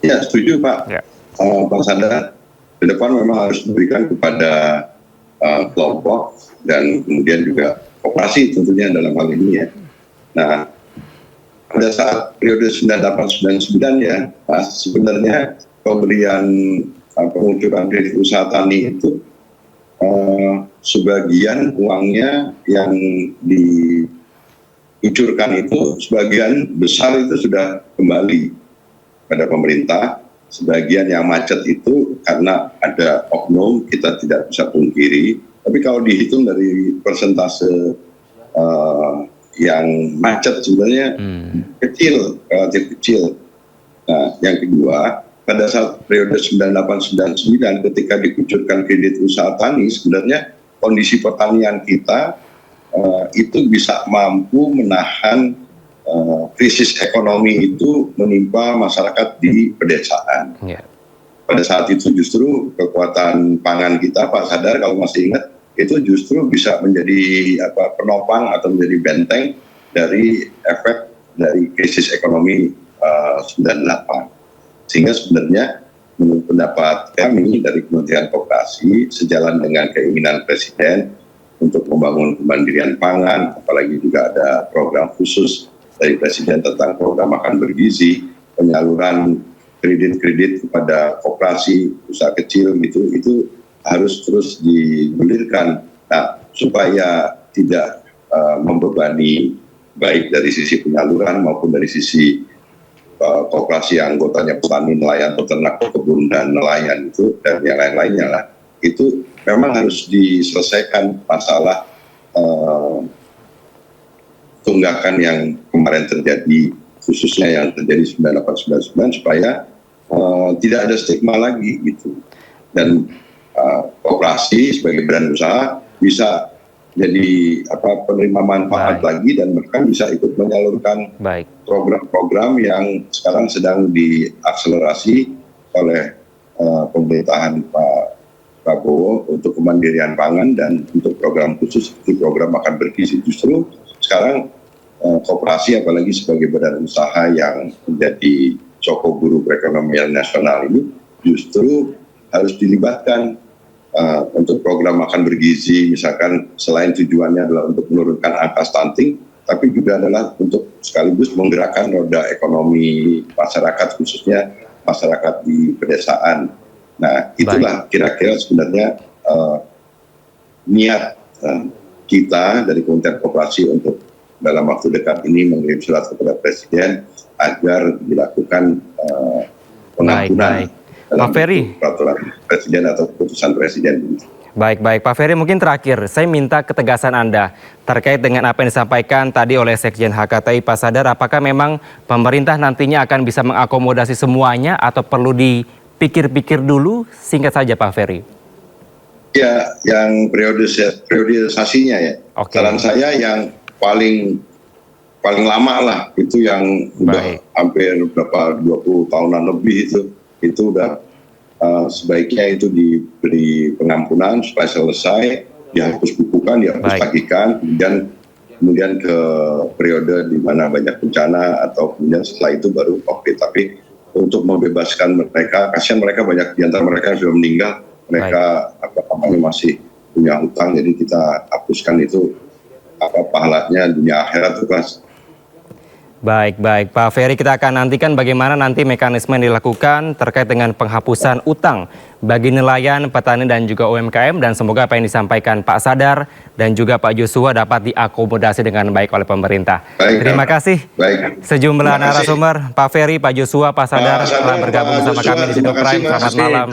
Ya, setuju Pak. Pak Sadar, ke depan memang harus diberikan kepada kelompok dan kemudian juga koperasi tentunya dalam hal ini ya. Nah, pada saat periode 98-99 ya, sebenarnya pemberian pengucuran kredit usaha tani itu sebagian uangnya yang dikucurkan itu sebagian besar itu sudah kembali pada pemerintah. Sebagian yang macet itu karena ada oknum, kita tidak bisa pungkiri. Tapi kalau dihitung dari persentase yang macet sebenarnya kecil, relatif kecil. Nah, yang kedua, pada saat periode 98-99 ketika dikucurkan kredit usaha tani, sebenarnya kondisi pertanian kita itu bisa mampu menahan krisis ekonomi itu menimpa masyarakat di pedesaan. Pada saat itu justru kekuatan pangan kita, Pak Sadar kalau masih ingat, itu justru bisa menjadi penopang atau menjadi benteng dari efek dari krisis ekonomi 98. Sehingga sebenarnya menurut pendapat kami dari Kementerian Koperasi sejalan dengan keinginan Presiden untuk membangun kemandirian pangan, apalagi juga ada program khusus dari Presiden tentang program makan bergizi, penyaluran kredit-kredit kepada koperasi usaha kecil gitu, itu harus terus digulirkan. Nah, supaya tidak membebani baik dari sisi penyaluran maupun dari sisi koperasi yang anggotanya petani, nelayan, peternak, kebun dan nelayan itu dan yang lain-lainnya lah, itu memang harus diselesaikan masalah tunggakan yang kemarin terjadi, khususnya yang terjadi 98-99 supaya tidak ada stigma lagi gitu. Dan koperasi sebagai badan usaha bisa jadi penerima manfaat lagi dan bahkan bisa ikut menyalurkan program-program yang sekarang sedang diakselerasi oleh pemerintahan Pak Prabowo untuk kemandirian pangan dan untuk program khusus seperti program makan bergizi. Justru sekarang koperasi apalagi sebagai badan usaha yang menjadi coko guru perekonomian nasional ini justru harus dilibatkan untuk program makan bergizi, misalkan selain tujuannya adalah untuk menurunkan angka stunting, tapi juga adalah untuk sekaligus menggerakkan roda ekonomi masyarakat, khususnya masyarakat di pedesaan. Nah, itulah kira-kira sebenarnya niat kita dari Kementerian Koperasi untuk dalam waktu dekat ini mengirim surat kepada Presiden agar dilakukan pengampunan dalam peraturan Presiden atau keputusan Presiden. Baik, Pak Ferry, mungkin terakhir saya minta ketegasan Anda terkait dengan apa yang disampaikan tadi oleh Sekjen HKTI Pak Sadar. Apakah memang pemerintah nantinya akan bisa mengakomodasi semuanya atau perlu dipikir-pikir dulu? Singkat saja Pak Ferry. Ya, yang periodisasinya ya. Saran saya yang paling lama lah, itu yang udah hampir berapa 20 tahunan lebih itu udah sebaiknya itu diberi pengampunan supaya selesai, dihapus bukukan, dihapus tagihkan, kemudian ke periode di mana banyak bencana atau kemudian setelah itu baru COVID. Tapi untuk membebaskan mereka, kasihan mereka banyak di antara mereka yang sudah meninggal, mereka masih punya hutang, jadi kita hapuskan itu pahalanya dunia akhirat itu, Mas. Baik, Pak Ferry, kita akan nantikan bagaimana nanti mekanisme yang dilakukan terkait dengan penghapusan utang bagi nelayan, petani dan juga UMKM, dan semoga apa yang disampaikan Pak Sadar dan juga Pak Joshua dapat diakomodasi dengan baik oleh pemerintah. Terima kasih. Sejumlah narasumber, Pak Ferry, Pak Joshua, Pak Sadar telah bergabung bersama kami di Sido Prime. Selamat malam.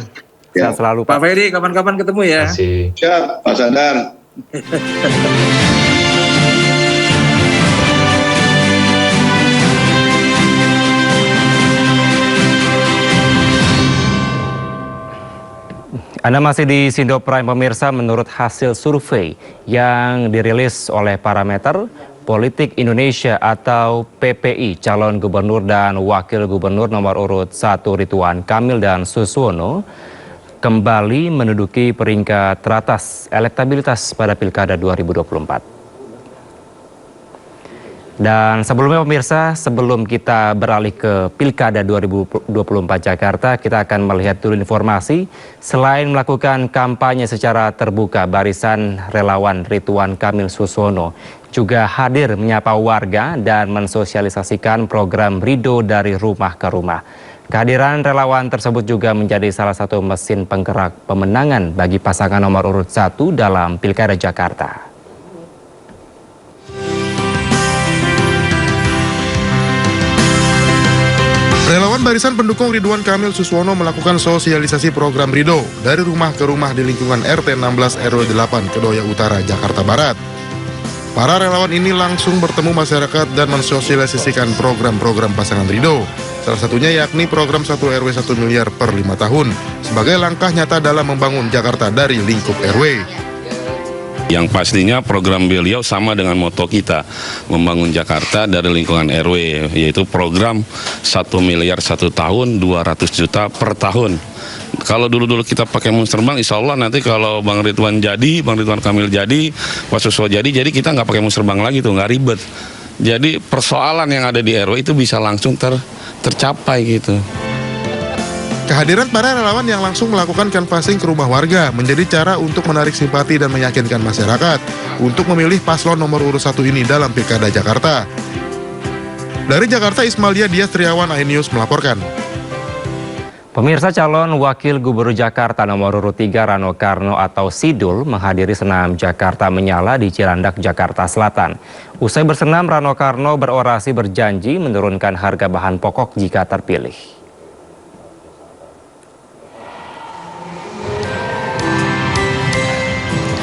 Sehat selalu, Pak Ferry, kapan-kapan ketemu ya. Siap, Pak Sadar. Anda masih di Sindo Prime pemirsa. Menurut hasil survei yang dirilis oleh Parameter Politik Indonesia atau PPI, calon gubernur dan wakil gubernur nomor urut 1 Ridwan Kamil dan Suswono kembali menduduki peringkat teratas elektabilitas pada Pilkada 2024. Dan sebelumnya pemirsa, sebelum kita beralih ke Pilkada 2024 Jakarta, kita akan melihat dulu informasi. Selain melakukan kampanye secara terbuka, barisan relawan Ridwan Kamil Suswono juga hadir menyapa warga dan mensosialisasikan program Ridho dari rumah ke rumah. Kehadiran relawan tersebut juga menjadi salah satu mesin penggerak pemenangan bagi pasangan nomor urut 1 dalam Pilkada Jakarta. Relawan barisan pendukung Ridwan Kamil Suswono melakukan sosialisasi program Ridho dari rumah ke rumah di lingkungan RT 16 RW 8 Kedoya Utara, Jakarta Barat. Para relawan ini langsung bertemu masyarakat dan mensosialisasikan program-program pasangan Ridho. Salah satunya yakni program 1 RW 1 miliar per 5 tahun sebagai langkah nyata dalam membangun Jakarta dari lingkup RW. Yang pastinya program beliau sama dengan moto kita, membangun Jakarta dari lingkungan RW, yaitu program 1 miliar 1 tahun, 200 juta per tahun. Kalau dulu-dulu kita pakai monster bank, insya Allah nanti kalau Bang Ridwan Kamil jadi, Pak Suswono jadi kita nggak pakai monster bank lagi tuh, nggak ribet. Jadi persoalan yang ada di RW itu bisa langsung tercapai gitu. Kehadiran para relawan yang langsung melakukan canvassing ke rumah warga menjadi cara untuk menarik simpati dan meyakinkan masyarakat untuk memilih paslon nomor urut 1 ini dalam Pilkada Jakarta. Dari Jakarta, Ismalia Dias Triawan, iNews melaporkan. Pemirsa, calon wakil gubernur Jakarta nomor urut 3 Rano Karno atau Sidul menghadiri senam Jakarta Menyala di Cilandak, Jakarta Selatan. Usai bersenam, Rano Karno berorasi berjanji menurunkan harga bahan pokok jika terpilih.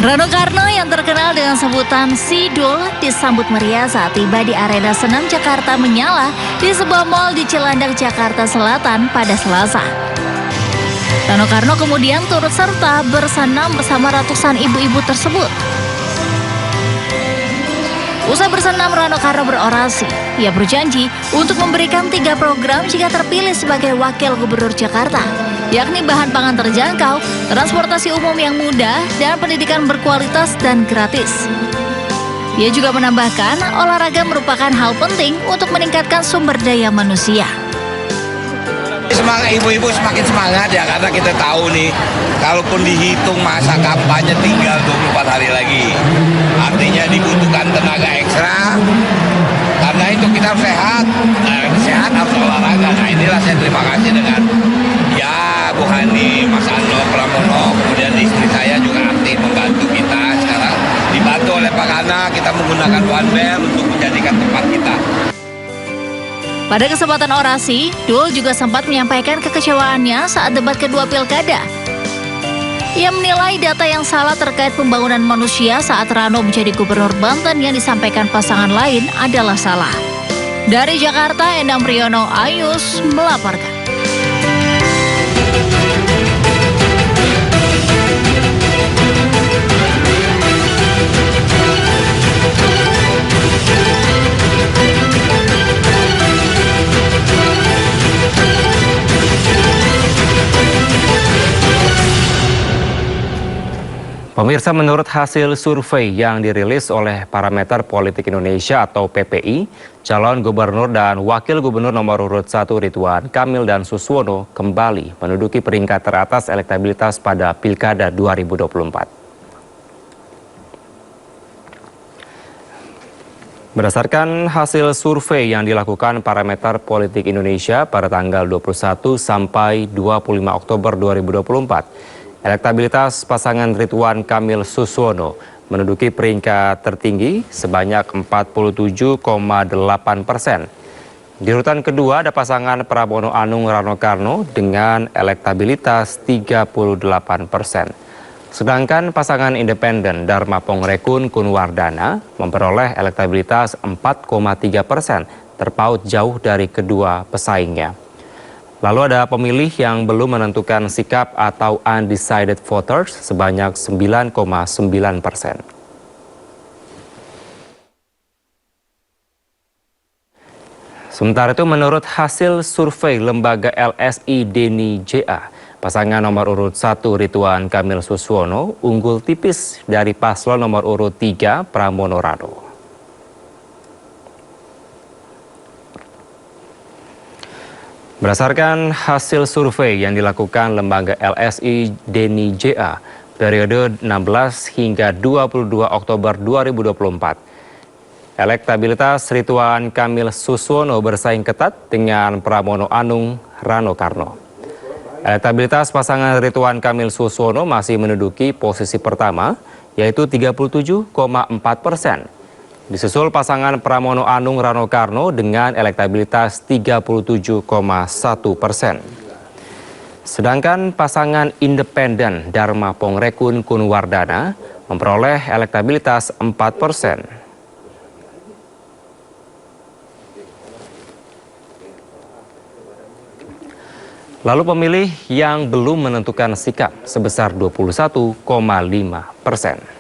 Rano Karno yang terkenal dengan sebutan Sidul disambut meriah saat tiba di arena senam Jakarta Menyala di sebuah mal di Cilandak, Jakarta Selatan pada Selasa. Rano Karno kemudian turut serta bersenam bersama ratusan ibu-ibu tersebut. Usai bersenam, Rano Karno berorasi. Ia berjanji untuk memberikan 3 program jika terpilih sebagai wakil gubernur Jakarta, yakni bahan pangan terjangkau, transportasi umum yang mudah, dan pendidikan berkualitas dan gratis. Ia juga menambahkan, olahraga merupakan hal penting untuk meningkatkan sumber daya manusia. Semangat ibu-ibu semakin semangat ya, karena kita tahu nih, kalaupun dihitung masa kampanye tinggal 24 hari lagi, artinya dibutuhkan tenaga ekstra. Karena itu kita harus sehat, sehat harus olahraga. Nah inilah saya terima kasih dengan Bu Hani, Mas Ano, Pramono, kemudian istri saya juga aktif membantu kita. Sekarang dibantu oleh Pak Kana, kita menggunakan One Belt untuk menjadikan tempat kita. Pada kesempatan orasi, Dul juga sempat menyampaikan kekecewaannya saat debat kedua Pilkada. Ia menilai data yang salah terkait pembangunan manusia saat Rano menjadi gubernur Banten yang disampaikan pasangan lain adalah salah. Dari Jakarta, Endang Priyono, iNews melaporkan. Pemirsa, menurut hasil survei yang dirilis oleh Parameter Politik Indonesia atau PPI, calon gubernur dan wakil gubernur nomor urut 1 Ridwan Kamil dan Suswono kembali menduduki peringkat teratas elektabilitas pada Pilkada 2024. Berdasarkan hasil survei yang dilakukan Parameter Politik Indonesia pada tanggal 21 sampai 25 Oktober 2024, elektabilitas pasangan Ridwan Kamil Suswono menduduki peringkat tertinggi sebanyak 47,8%. Di urutan kedua ada pasangan Pramono Anung Rano Karno dengan elektabilitas 38%. Sedangkan pasangan independen Dharma Pongrekun Kunwardana memperoleh elektabilitas 4,3%, terpaut jauh dari kedua pesaingnya. Lalu ada pemilih yang belum menentukan sikap atau undecided voters sebanyak 9,9%. Sementara itu menurut hasil survei lembaga LSI Deni JA, pasangan nomor urut 1 Ridwan Kamil Suswono unggul tipis dari paslon nomor urut 3 Pramono Rado. Berdasarkan hasil survei yang dilakukan lembaga LSI Deni JA periode 16 hingga 22 Oktober 2024, elektabilitas Ridwan Kamil Suswono bersaing ketat dengan Pramono Anung Rano Karno. Elektabilitas pasangan Ridwan Kamil Suswono masih menduduki posisi pertama, yaitu 37,4%. Disusul pasangan Pramono Anung Rano Karno dengan elektabilitas 37,1%. Sedangkan pasangan independen Dharma Pongrekun Kunwardana memperoleh elektabilitas 4%. Lalu pemilih yang belum menentukan sikap sebesar 21,5%.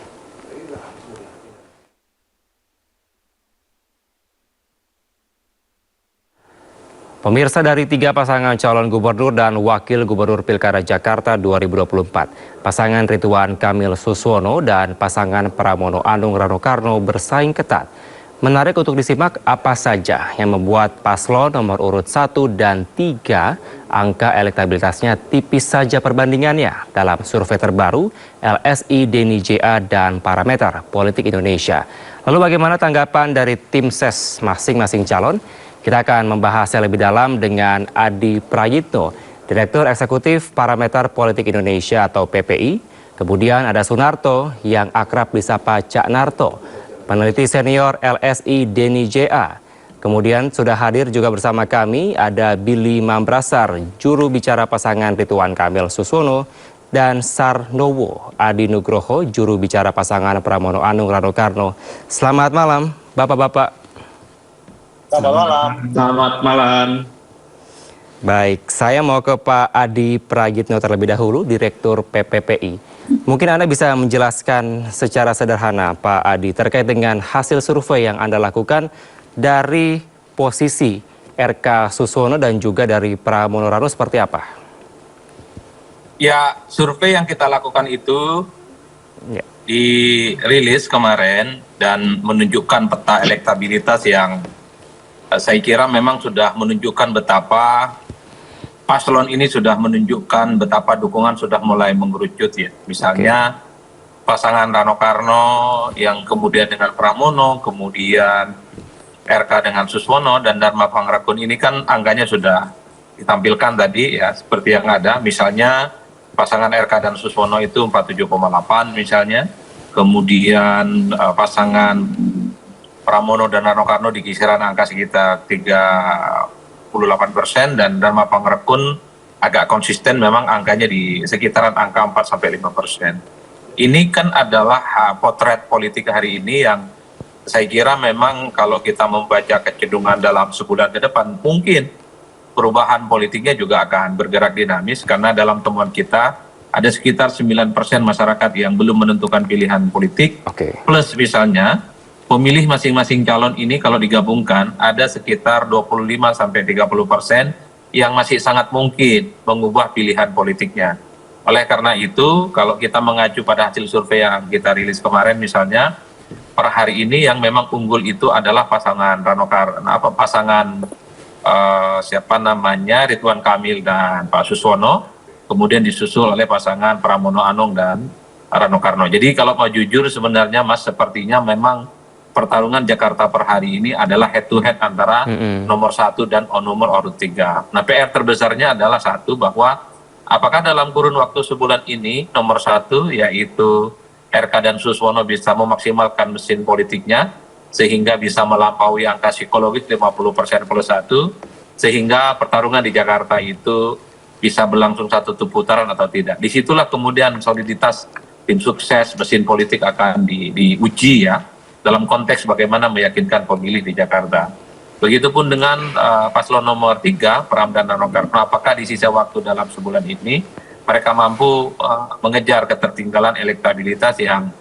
Pemirsa, dari 3 pasangan calon gubernur dan wakil gubernur Pilkada Jakarta 2024, pasangan Ridwan Kamil Suswono dan pasangan Pramono Anung Rano Karno bersaing ketat. Menarik untuk disimak apa saja yang membuat paslon nomor urut 1 dan 3 angka elektabilitasnya tipis saja perbandingannya dalam survei terbaru LSI Deni JA dan Parameter Politik Indonesia. Lalu bagaimana tanggapan dari tim ses masing-masing calon? Kita akan membahasnya lebih dalam dengan Adi Prayitno, Direktur Eksekutif Parameter Politik Indonesia atau PPI. Kemudian ada Sunarto yang akrab disapa Cak Narto, peneliti senior LSI Deni JA. Kemudian sudah hadir juga bersama kami ada Billy Mambrasar, juru bicara pasangan Ridwan Kamil Suswono, dan Sarnowo Adi Nugroho, juru bicara pasangan Pramono Anung Rano Karno. Selamat malam, Bapak-bapak. Selamat malam. Selamat malam. Baik, saya mau ke Pak Adi Prayitno terlebih dahulu, Direktur PPPI. Mungkin Anda bisa menjelaskan secara sederhana, Pak Adi, terkait dengan hasil survei yang Anda lakukan dari posisi RK Suswono dan juga dari Pramono Rano seperti apa? Ya, survei yang kita lakukan itu dirilis kemarin dan menunjukkan peta elektabilitas yang saya kira memang sudah menunjukkan betapa paslon ini sudah menunjukkan betapa dukungan sudah mulai mengerucut ya. Misalnya pasangan Rano Karno yang kemudian dengan Pramono, kemudian RK dengan Suswono dan Dharma Pongrekun ini kan angkanya sudah ditampilkan tadi ya seperti yang ada. Misalnya pasangan RK dan Suswono itu 47,8 misalnya. Kemudian pasangan Pramono dan Rano Karno di kisaran angka sekitar 38% dan Dharma Pongrekun agak konsisten memang angkanya di sekitaran angka 4-5%. Ini kan adalah potret politik hari ini yang saya kira memang kalau kita membaca kecenderungan dalam sebulan ke depan mungkin perubahan politiknya juga akan bergerak dinamis karena dalam temuan kita ada sekitar 9% masyarakat yang belum menentukan pilihan politik. Plus misalnya pemilih masing-masing calon ini kalau digabungkan ada sekitar 25-30% yang masih sangat mungkin mengubah pilihan politiknya. Oleh karena itu, kalau kita mengacu pada hasil survei yang kita rilis kemarin misalnya, per hari ini yang memang unggul itu adalah pasangan Ridwan Kamil dan Pak Suswono, kemudian disusul oleh pasangan Pramono Anung dan Rano Karno. Jadi kalau mau jujur sebenarnya Mas sepertinya memang pertarungan Jakarta per hari ini adalah head to head antara nomor 1 dan nomor urut 3. Nah, PR terbesarnya adalah satu bahwa apakah dalam kurun waktu sebulan ini nomor 1 yaitu RK dan Suswono bisa memaksimalkan mesin politiknya sehingga bisa melampaui angka psikologis 50% plus 1 sehingga pertarungan di Jakarta itu bisa berlangsung satu putaran atau tidak. Disitulah kemudian soliditas tim sukses mesin politik akan diuji ya dalam konteks bagaimana meyakinkan pemilih di Jakarta. Begitupun dengan paslon nomor 3, Pram dan Rano Karno, apakah di sisa waktu dalam sebulan ini mereka mampu mengejar ketertinggalan elektabilitas yang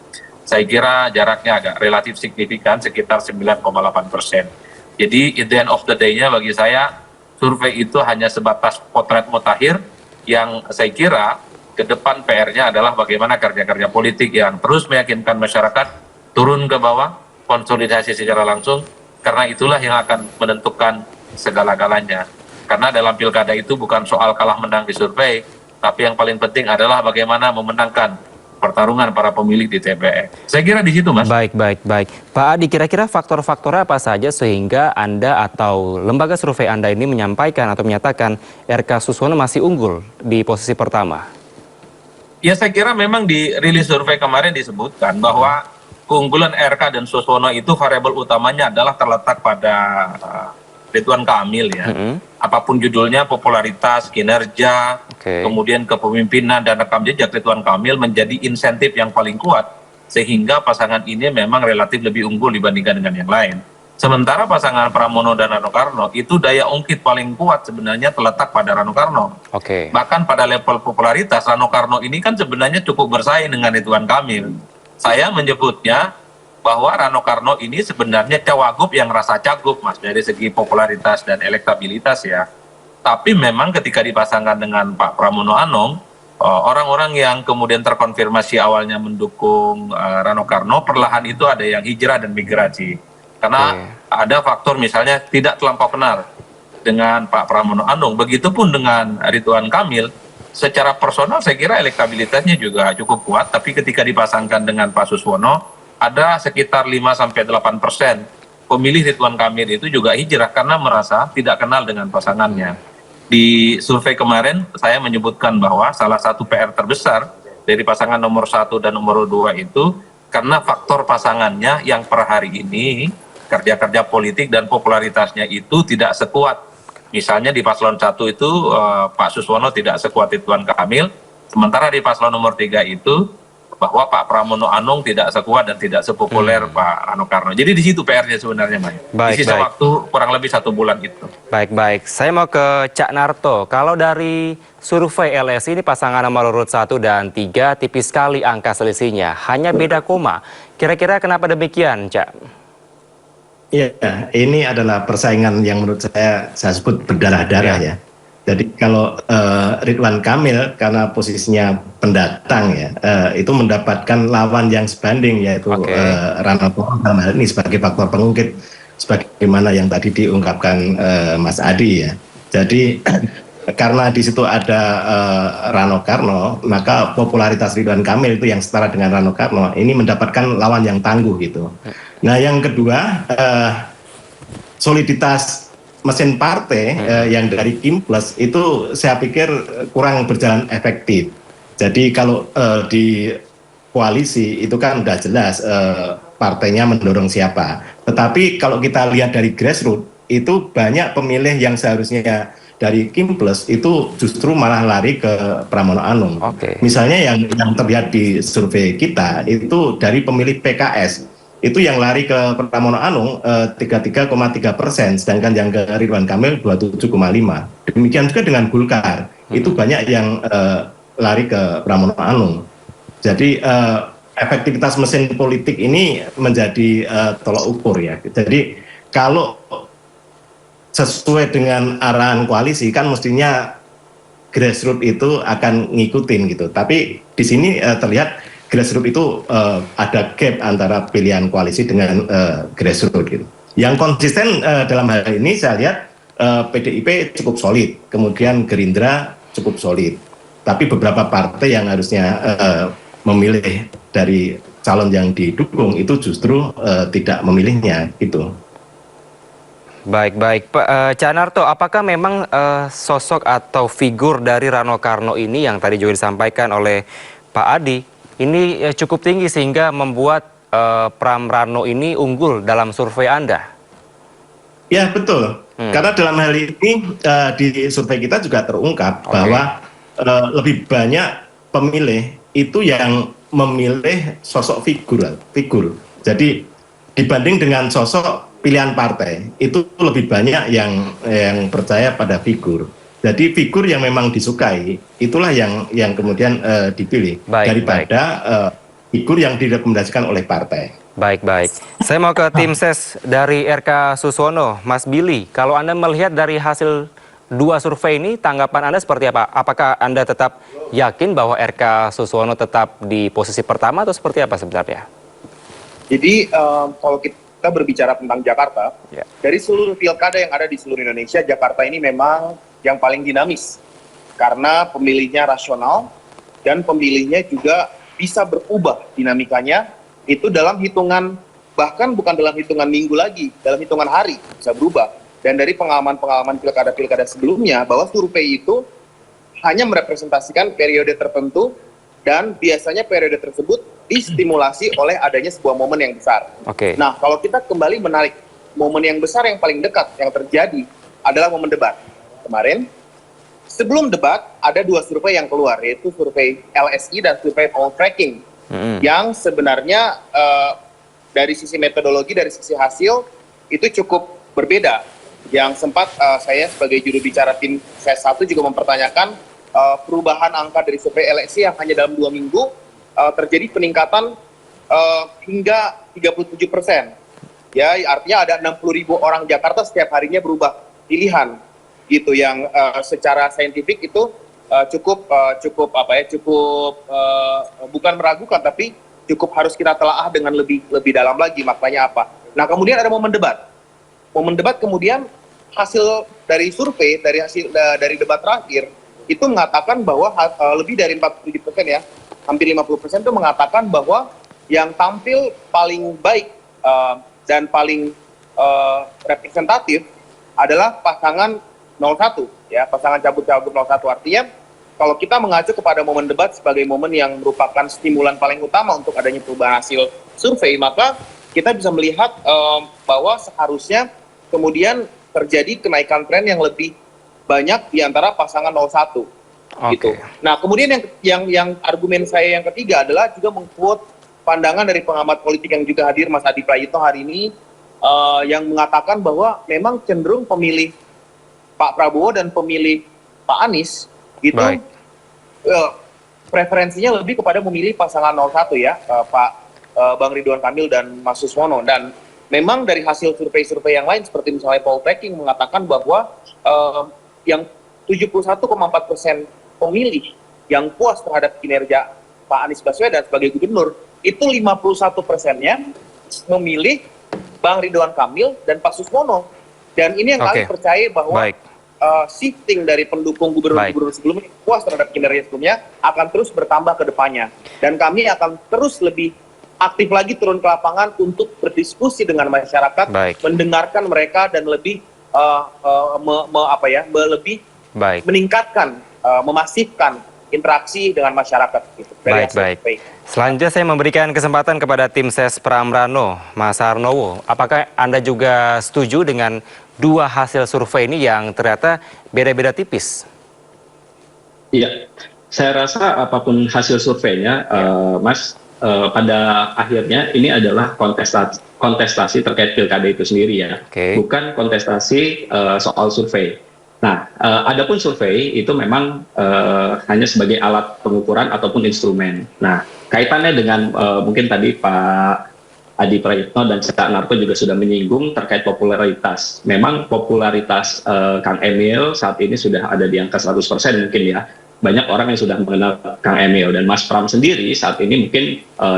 saya kira jaraknya agak relatif signifikan, sekitar 9,8%. Jadi at the end of the day-nya bagi saya, survei itu hanya sebatas potret mutakhir yang saya kira ke depan PR-nya adalah bagaimana kerja-kerja politik yang terus meyakinkan masyarakat turun ke bawah, konsolidasi secara langsung, karena itulah yang akan menentukan segala-galanya. Karena dalam pilkada itu bukan soal kalah menang di survei, tapi yang paling penting adalah bagaimana memenangkan pertarungan para pemilih di TPS. Saya kira di situ, Mas. Baik. Pak Adi, kira-kira faktor-faktornya apa saja sehingga Anda atau lembaga survei Anda ini menyampaikan atau menyatakan RK Suswono masih unggul di posisi pertama? Ya, saya kira memang di rilis survei kemarin disebutkan bahwa keunggulan RK dan Suswono itu variabel utamanya adalah terletak pada Ridwan Kamil ya. Apapun judulnya, popularitas, kinerja, kemudian kepemimpinan dan rekam jejak Ridwan Kamil menjadi insentif yang paling kuat sehingga pasangan ini memang relatif lebih unggul dibandingkan dengan yang lain. Sementara pasangan Pramono dan Rano Karno itu daya ungkit paling kuat sebenarnya terletak pada Rano Karno. Bahkan pada level popularitas Rano Karno ini kan sebenarnya cukup bersaing dengan Ridwan Kamil. Saya menyebutnya bahwa Rano Karno ini sebenarnya cawagup yang rasa cagup, Mas, dari segi popularitas dan elektabilitas ya. Tapi memang ketika dipasangkan dengan Pak Pramono Anung, orang-orang yang kemudian terkonfirmasi awalnya mendukung Rano Karno, perlahan itu ada yang hijrah dan migrasi. Karena ada faktor misalnya tidak terlampau kenal dengan Pak Pramono Anung. Begitupun dengan Ridwan Kamil, secara personal saya kira elektabilitasnya juga cukup kuat, tapi ketika dipasangkan dengan Pak Suswono, ada sekitar 5-8% pemilih Ridwan Kamil itu juga hijrah karena merasa tidak kenal dengan pasangannya. Di survei kemarin saya menyebutkan bahwa salah satu PR terbesar dari pasangan nomor 1 dan nomor 2 itu karena faktor pasangannya yang per hari ini kerja-kerja politik dan popularitasnya itu tidak sekuat. Misalnya di paslon 1 itu Pak Suswono tidak sekuat Ridwan Kamil, sementara di paslon nomor 3 itu bahwa Pak Pramono Anung tidak sekuat dan tidak sepopuler Pak Rano Karno. Jadi di situ PR-nya sebenarnya, Mas. Di sisa waktu kurang lebih 1 bulan gitu. Baik. Saya mau ke Cak Narto. Kalau dari survei LSI ini pasangan nomor urut 1 dan 3 tipis sekali angka selisihnya. Hanya beda koma. Kira-kira kenapa demikian, Cak? Iya, ini adalah persaingan yang menurut saya sebut berdarah-darah ya. Jadi kalau Ridwan Kamil karena posisinya pendatang ya, itu mendapatkan lawan yang sebanding yaitu Rano Karno dalam hal ini sebagai faktor pengungkit sebagaimana yang tadi diungkapkan Mas Adi ya. Jadi karena di situ ada Rano Karno, maka popularitas Ridwan Kamil itu yang setara dengan Rano Karno ini mendapatkan lawan yang tangguh gitu. Nah yang kedua soliditas mesin partai yang dari Kim Plus itu saya pikir kurang berjalan efektif. Jadi kalau di koalisi itu kan udah jelas partainya mendorong siapa. Tetapi kalau kita lihat dari grassroots itu banyak pemilih yang seharusnya dari Kim Plus itu justru malah lari ke Pramono Anung. Misalnya yang terlihat di survei kita itu dari pemilih PKS. Itu yang lari ke Pramono Anung 33,3%, sedangkan yang ke Ridwan Kamil 27,5%. Demikian juga dengan Golkar, itu banyak yang lari ke Pramono Anung. Jadi efektivitas mesin politik ini menjadi tolak ukur ya. Jadi kalau sesuai dengan arahan koalisi kan mestinya grassroots itu akan ngikutin gitu. Tapi di sini terlihat grassroots itu ada gap antara pilihan koalisi dengan grassroots gitu. Yang konsisten dalam hal ini saya lihat PDIP cukup solid, kemudian Gerindra cukup solid. Tapi beberapa partai yang harusnya memilih dari calon yang didukung itu justru tidak memilihnya gitu. Baik. Pak Cak Narto, apakah memang sosok atau figur dari Rano Karno ini yang tadi juga disampaikan oleh Pak Adi ini cukup tinggi sehingga membuat Pram Rano ini unggul dalam survei Anda? Ya, betul. Karena dalam hal ini di survei kita juga terungkap bahwa lebih banyak pemilih itu yang memilih sosok figur. Jadi dibanding dengan sosok pilihan partai itu lebih banyak yang percaya pada figur. Jadi figur yang memang disukai itulah yang kemudian dipilih daripada figur yang direkomendasikan oleh partai. Baik. Saya mau ke tim ses dari RK Suswono, Mas Billy. Kalau Anda melihat dari hasil 2 survei ini, tanggapan Anda seperti apa? Apakah Anda tetap yakin bahwa RK Suswono tetap di posisi pertama atau seperti apa sebenarnya? Jadi kalau kita berbicara tentang Jakarta, dari seluruh pilkada yang ada di seluruh Indonesia, Jakarta ini memang yang paling dinamis. Karena pemilihnya rasional dan pemilihnya juga bisa berubah dinamikanya, itu dalam hitungan, bahkan bukan dalam hitungan minggu lagi, dalam hitungan hari bisa berubah. Dan dari pengalaman-pengalaman pilkada-pilkada sebelumnya, bahwa survei itu hanya merepresentasikan periode tertentu dan biasanya periode tersebut distimulasi oleh adanya sebuah momen yang besar. Nah, kalau kita kembali menarik momen yang besar yang paling dekat yang terjadi adalah momen debat. Kemarin, sebelum debat, ada 2 survei yang keluar, yaitu survei LSI dan survei poll tracking, yang sebenarnya dari sisi metodologi, dari sisi hasil, itu cukup berbeda. Yang sempat saya sebagai juru bicara tim SES 1 juga mempertanyakan perubahan angka dari survei LSI yang hanya dalam 2 minggu, terjadi peningkatan hingga 37%. Ya, artinya ada 60.000 orang Jakarta setiap harinya berubah pilihan, gitu, yang secara saintifik itu cukup bukan meragukan, tapi cukup harus kita telaah dengan lebih dalam lagi maknanya apa. Nah, kemudian ada momen debat. Momen debat kemudian hasil dari survei, dari debat terakhir itu mengatakan bahwa lebih dari 47% ya, hampir 50% itu mengatakan bahwa yang tampil paling baik dan paling representatif adalah pasangan 01, ya, pasangan cabut-cabut 01. Artinya kalau kita mengacu kepada momen debat sebagai momen yang merupakan stimulan paling utama untuk adanya perubahan hasil survei, maka kita bisa melihat bahwa seharusnya kemudian terjadi kenaikan tren yang lebih banyak di antara pasangan 01. Gitu. Nah, kemudian yang argumen saya yang ketiga adalah juga mengquote pandangan dari pengamat politik yang juga hadir, Mas Adi Prayitno hari ini, yang mengatakan bahwa memang cenderung pemilih Pak Prabowo dan pemilih Pak Anies gitu, preferensinya lebih kepada memilih pasangan 01 ya, Pak Bang Ridwan Kamil dan Mas Suswono. Dan memang dari hasil survei-survei yang lain seperti misalnya poll tracking mengatakan bahwa yang 71,4% pemilih yang puas terhadap kinerja Pak Anies Baswedan sebagai gubernur, itu 51%-nya memilih Bang Ridwan Kamil dan Pak Suswono. Dan ini yang kami percaya bahwa shifting dari pendukung gubernur-gubernur sebelumnya puas terhadap kinerja sebelumnya akan terus bertambah ke depannya. Dan kami akan terus lebih aktif lagi turun ke lapangan untuk berdiskusi dengan masyarakat, mendengarkan mereka dan lebih lebih meningkatkan, memasifkan interaksi dengan masyarakat. Gitu. Baik. Selanjutnya saya memberikan kesempatan kepada tim SES Pramrano, Mas Arnowo. Apakah Anda juga setuju dengan 2 hasil survei ini yang ternyata beda-beda tipis? Iya, saya rasa apapun hasil surveinya, Mas, pada akhirnya ini adalah kontestasi terkait pilkada itu sendiri ya, bukan kontestasi soal survei. Nah, adapun survei itu memang hanya sebagai alat pengukuran ataupun instrumen. Nah, kaitannya dengan mungkin tadi Pak Adi Prayitno dan Cak Narto juga sudah menyinggung terkait popularitas. Memang popularitas Kang Emil saat ini sudah ada di angka 100% mungkin ya. Banyak orang yang sudah mengenal Kang Emil, dan Mas Pram sendiri saat ini mungkin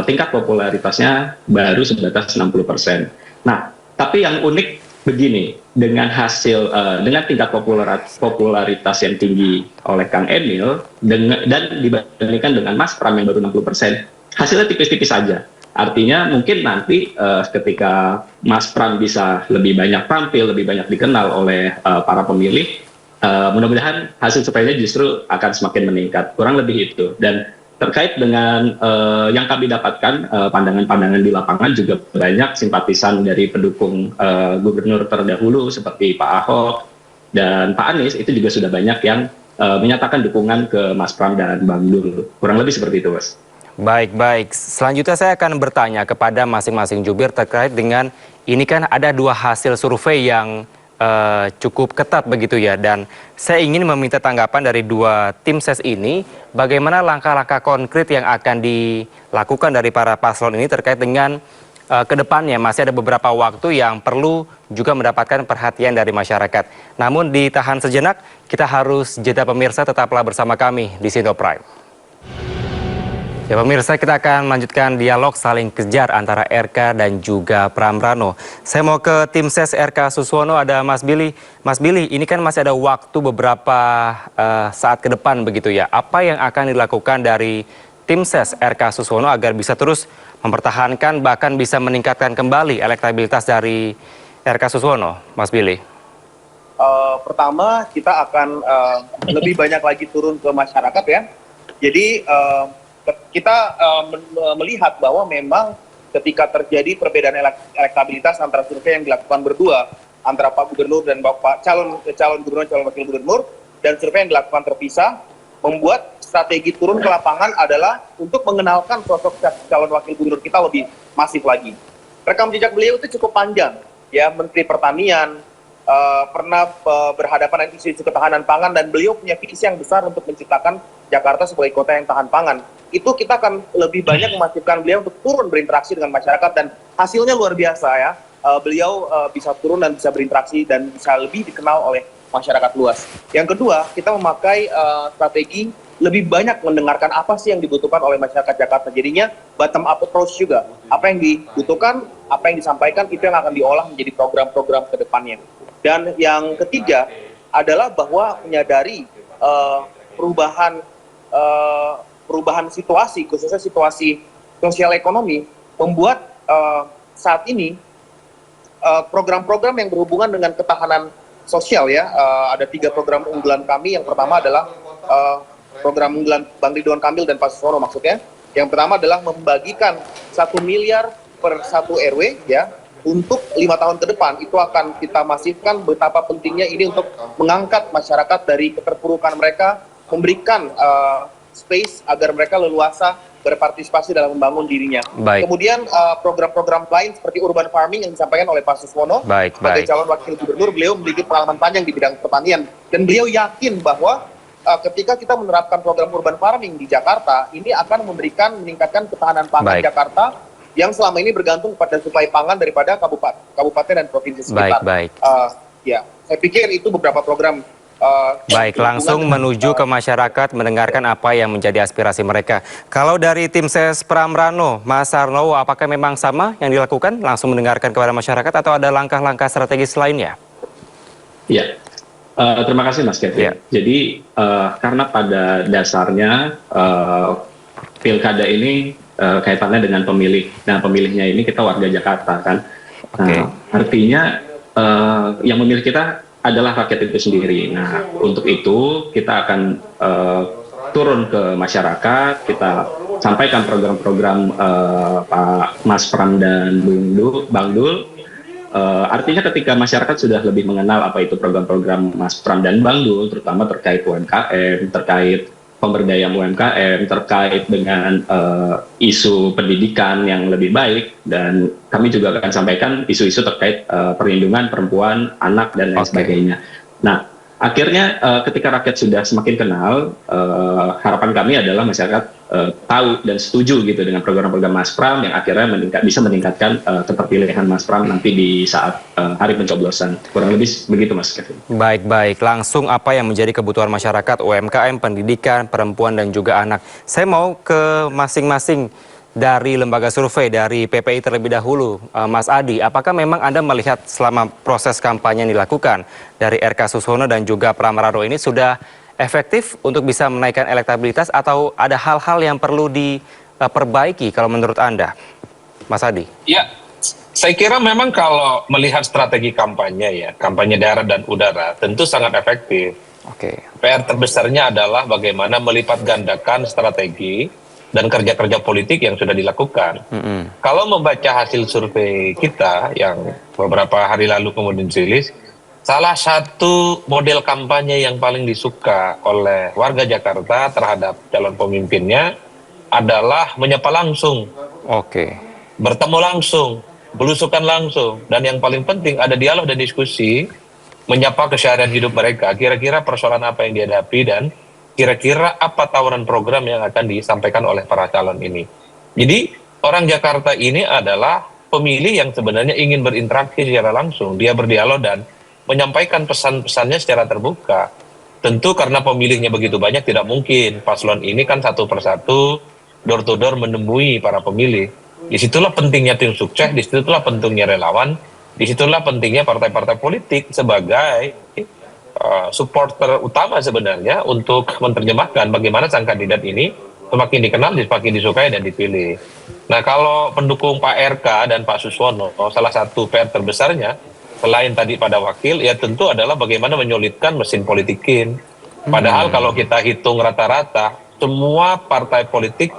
tingkat popularitasnya baru sebatas 60%. Nah, tapi yang unik begini, dengan hasil dengan tingkat popularitas yang tinggi oleh Kang Emil dan dibandingkan dengan Mas Pram yang baru 60%, hasilnya tipis-tipis saja. Artinya mungkin nanti ketika Mas Pram bisa lebih banyak tampil, lebih banyak dikenal oleh para pemilih, mudah-mudahan hasil surveinya justru akan semakin meningkat. Kurang lebih itu. Dan terkait dengan yang kami dapatkan, pandangan-pandangan di lapangan juga banyak simpatisan dari pendukung gubernur terdahulu seperti Pak Ahok dan Pak Anies, itu juga sudah banyak yang menyatakan dukungan ke Mas Pram dan Bang Dul. Kurang lebih seperti itu, Mas. Baik. Selanjutnya saya akan bertanya kepada masing-masing jubir terkait dengan ini kan ada dua hasil survei yang cukup ketat begitu ya, dan saya ingin meminta tanggapan dari dua tim ses ini, bagaimana langkah-langkah konkret yang akan dilakukan dari para paslon ini terkait dengan kedepannya. Masih ada beberapa waktu yang perlu juga mendapatkan perhatian dari masyarakat. Namun ditahan sejenak, kita harus jeda pemirsa, tetaplah bersama kami di Sindo Prime. Ya pemirsa, kita akan melanjutkan dialog saling kejar antara RK dan juga Pramrano. Saya mau ke tim ses RK Suswono, ada Mas Billy. Mas Billy, ini kan masih ada waktu beberapa saat ke depan begitu ya. Apa yang akan dilakukan dari tim ses RK Suswono agar bisa terus mempertahankan bahkan bisa meningkatkan kembali elektabilitas dari RK Suswono, Mas Billy? Pertama, kita akan lebih banyak lagi turun ke masyarakat ya. Jadi kita melihat bahwa memang ketika terjadi perbedaan elektabilitas antara survei yang dilakukan berdua antara Pak Gubernur dan Bapak calon gubernur, calon wakil gubernur, dan survei yang dilakukan terpisah, membuat strategi turun ke lapangan adalah untuk mengenalkan sosok calon wakil gubernur kita lebih masif lagi. Rekam jejak beliau itu cukup panjang, ya, Menteri Pertanian, pernah berhadapan dengan isu-isu ketahanan pangan, dan beliau punya visi yang besar untuk menciptakan Jakarta sebagai kota yang tahan pangan. Itu kita akan lebih banyak memasifkan beliau untuk turun berinteraksi dengan masyarakat, dan hasilnya luar biasa ya. Beliau bisa turun dan bisa berinteraksi dan bisa lebih dikenal oleh masyarakat luas. Yang kedua, kita memakai strategi lebih banyak mendengarkan apa sih yang dibutuhkan oleh masyarakat Jakarta. Jadinya bottom up approach juga. Apa yang dibutuhkan, apa yang disampaikan, itu yang akan diolah menjadi program-program ke depannya. Dan yang ketiga adalah bahwa menyadari perubahan situasi, khususnya situasi sosial ekonomi, membuat saat ini program-program yang berhubungan dengan ketahanan sosial ya, ada 3 program unggulan kami. Yang pertama adalah program unggulan Bang Ridwan Kamil dan Pak Suswono maksudnya. Yang pertama adalah membagikan 1 miliar per 1 RW ya, untuk 5 tahun ke depan. Itu akan kita masifkan betapa pentingnya ini untuk mengangkat masyarakat dari keterpurukan mereka, memberikan space agar mereka leluasa berpartisipasi dalam membangun dirinya. Baik. Kemudian program-program lain seperti urban farming yang disampaikan oleh Pak Suswono sebagai calon wakil gubernur, beliau memiliki pengalaman panjang di bidang pertanian, dan beliau yakin bahwa ketika kita menerapkan program urban farming di Jakarta, ini akan meningkatkan ketahanan pangan Jakarta yang selama ini bergantung pada suplai pangan daripada kabupaten dan provinsi sekitar. Ya, saya pikir itu beberapa program. Baik, langsung menuju ke masyarakat, mendengarkan apa yang menjadi aspirasi mereka. Kalau dari tim ses Pramrano, Mas Sarnowo, apakah memang sama yang dilakukan, langsung mendengarkan kepada masyarakat, atau ada langkah-langkah strategis lainnya? Ya, terima kasih Mas Kevin. Jadi karena pada dasarnya pilkada ini kaitannya dengan pemilih, dan pemilihnya ini kita warga Jakarta kan. Artinya yang memilih kita adalah rakyat itu sendiri. Nah, untuk itu kita akan turun ke masyarakat, kita sampaikan program-program Pak Mas Pram dan Bang Dul. Artinya ketika masyarakat sudah lebih mengenal apa itu program-program Mas Pram dan Bang Dul, terutama terkait UMKM, terkait pemberdayaan UMKM, terkait dengan isu pendidikan yang lebih baik, dan kami juga akan sampaikan isu-isu terkait perlindungan perempuan, anak, dan lain sebagainya. Nah, akhirnya ketika rakyat sudah semakin kenal, harapan kami adalah masyarakat tahu dan setuju gitu dengan program-program Mas Pram yang akhirnya bisa meningkatkan keterpilihan Mas Pram nanti di saat hari pencoblosan. Kurang lebih begitu Mas Kevin. Baik, langsung apa yang menjadi kebutuhan masyarakat, UMKM, pendidikan, perempuan, dan juga anak. Saya mau ke masing-masing dari lembaga survei, dari PPI terlebih dahulu. Mas Adi, apakah memang Anda melihat selama proses kampanye yang dilakukan dari RK Suswono dan juga Pramrano ini sudah efektif untuk bisa menaikkan elektabilitas, atau ada hal-hal yang perlu diperbaiki kalau menurut Anda, Mas Adi? Ya, saya kira memang kalau melihat strategi kampanye ya, kampanye darat dan udara tentu sangat efektif. PR terbesarnya adalah bagaimana melipat gandakan strategi dan kerja-kerja politik yang sudah dilakukan. Kalau membaca hasil survei kita yang beberapa hari lalu kemudian dirilis, salah satu model kampanye yang paling disuka oleh warga Jakarta terhadap calon pemimpinnya adalah menyapa langsung, bertemu langsung, belusukan langsung, dan yang paling penting ada dialog dan diskusi, menyapa keseharian hidup mereka, kira-kira persoalan apa yang dihadapi dan kira-kira apa tawaran program yang akan disampaikan oleh para calon ini. Jadi orang Jakarta ini adalah pemilih yang sebenarnya ingin berinteraksi secara langsung, dia berdialog dan menyampaikan pesan-pesannya secara terbuka. Tentu karena pemilihnya begitu banyak, tidak mungkin paslon ini kan satu persatu door to door menemui para pemilih. Disitulah pentingnya tim sukses, disitulah pentingnya relawan, disitulah pentingnya partai-partai politik sebagai supporter utama sebenarnya untuk menerjemahkan bagaimana sang kandidat ini semakin dikenal, semakin disukai dan dipilih. Nah, kalau pendukung Pak RK dan Pak Suswono, salah satu PR terbesarnya selain tadi pada wakil, ya tentu adalah bagaimana menyulitkan mesin politikin. Padahal kalau kita hitung rata-rata, semua partai politik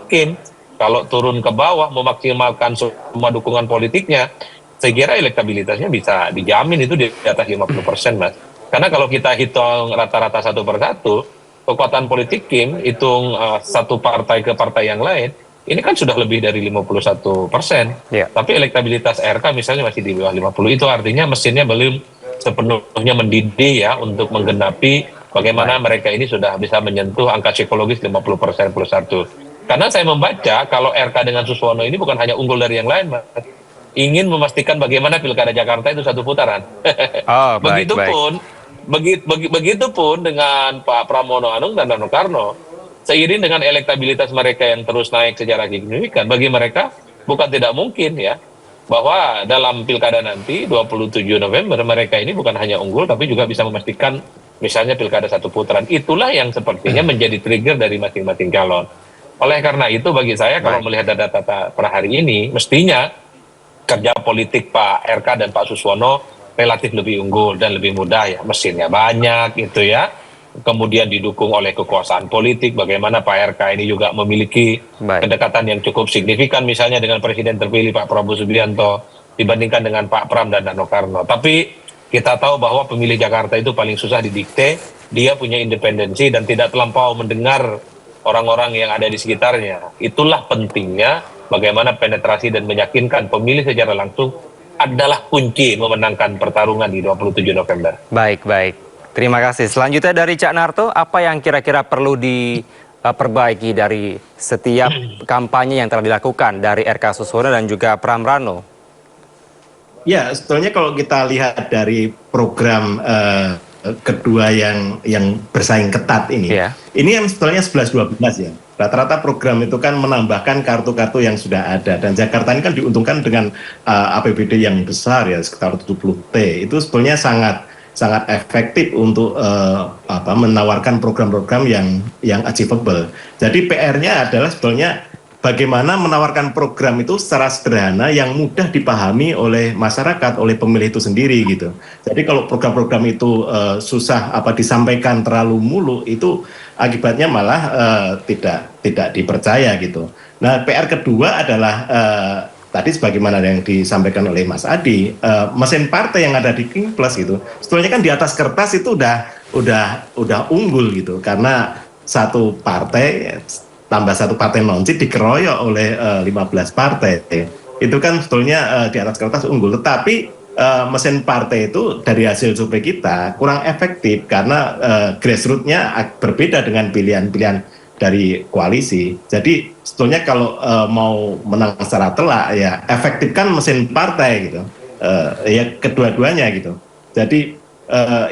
kalau turun ke bawah memaksimalkan semua dukungan politiknya, saya kira elektabilitasnya bisa dijamin itu di atas 50%, Mas. Karena kalau kita hitung rata-rata satu per satu, kekuatan politik hitung satu partai ke partai yang lain, ini kan sudah lebih dari 51%. Tapi elektabilitas RK misalnya masih di bawah 50, itu artinya mesinnya belum sepenuhnya mendidih ya untuk menggenapi bagaimana mereka ini sudah bisa menyentuh angka psikologis 50% plus 1. Karena saya membaca kalau RK dengan Suswono ini bukan hanya unggul dari yang lain, Mas. Ingin memastikan bagaimana pilkada Jakarta itu satu putaran. Begitupun dengan Pak Pramono Anung dan Rano Karno. Seiring dengan elektabilitas mereka yang terus naik secara signifikan, bagi mereka bukan tidak mungkin ya bahwa dalam pilkada nanti 27 November mereka ini bukan hanya unggul tapi juga bisa memastikan misalnya pilkada satu putaran. Itulah yang sepertinya menjadi trigger dari masing-masing calon. Oleh karena itu bagi saya kalau melihat data-data per hari ini, mestinya kerja politik Pak RK dan Pak Suswono relatif lebih unggul dan lebih mudah ya. Mesinnya banyak gitu ya. Kemudian didukung oleh kekuasaan politik, bagaimana Pak RK ini juga memiliki kedekatan yang cukup signifikan misalnya dengan Presiden terpilih Pak Prabowo Subianto dibandingkan dengan Pak Pram dan Rano Karno. Tapi kita tahu bahwa pemilih Jakarta itu paling susah didikte, dia punya independensi dan tidak terlampau mendengar orang-orang yang ada di sekitarnya. Itulah pentingnya bagaimana penetrasi dan meyakinkan pemilih secara langsung adalah kunci memenangkan pertarungan di 27 November. Baik. Terima kasih. Selanjutnya dari Cak Narto, apa yang kira-kira perlu diperbaiki dari setiap kampanye yang telah dilakukan dari RK Suswono dan juga Pram Rano? Ya, sebetulnya kalau kita lihat dari program kedua yang bersaing ketat ini, ini yang sebetulnya 11-12 ya. Rata-rata program itu kan menambahkan kartu-kartu yang sudah ada, dan Jakarta ini kan diuntungkan dengan APBD yang besar ya, sekitar 70T. Itu sebetulnya sangat efektif untuk menawarkan program-program yang achievable. Jadi PR-nya adalah sebetulnya bagaimana menawarkan program itu secara sederhana yang mudah dipahami oleh masyarakat, oleh pemilih itu sendiri gitu. Jadi kalau program-program itu susah disampaikan terlalu mulu, itu akibatnya malah tidak dipercaya gitu. Nah, PR kedua adalah tadi sebagaimana yang disampaikan oleh Mas Adi, mesin partai yang ada di King Plus itu sebetulnya kan di atas kertas itu udah unggul gitu, karena satu partai tambah satu partai non-cit dikeroyok oleh 15 partai. Itu kan sebetulnya di atas kertas unggul, tetapi mesin partai itu dari hasil survei kita kurang efektif karena grassroots-nya berbeda dengan pilihan-pilihan dari koalisi. Jadi sebetulnya kalau mau menang secara telak ya efektifkan mesin partai gitu, ya kedua-duanya gitu. Jadi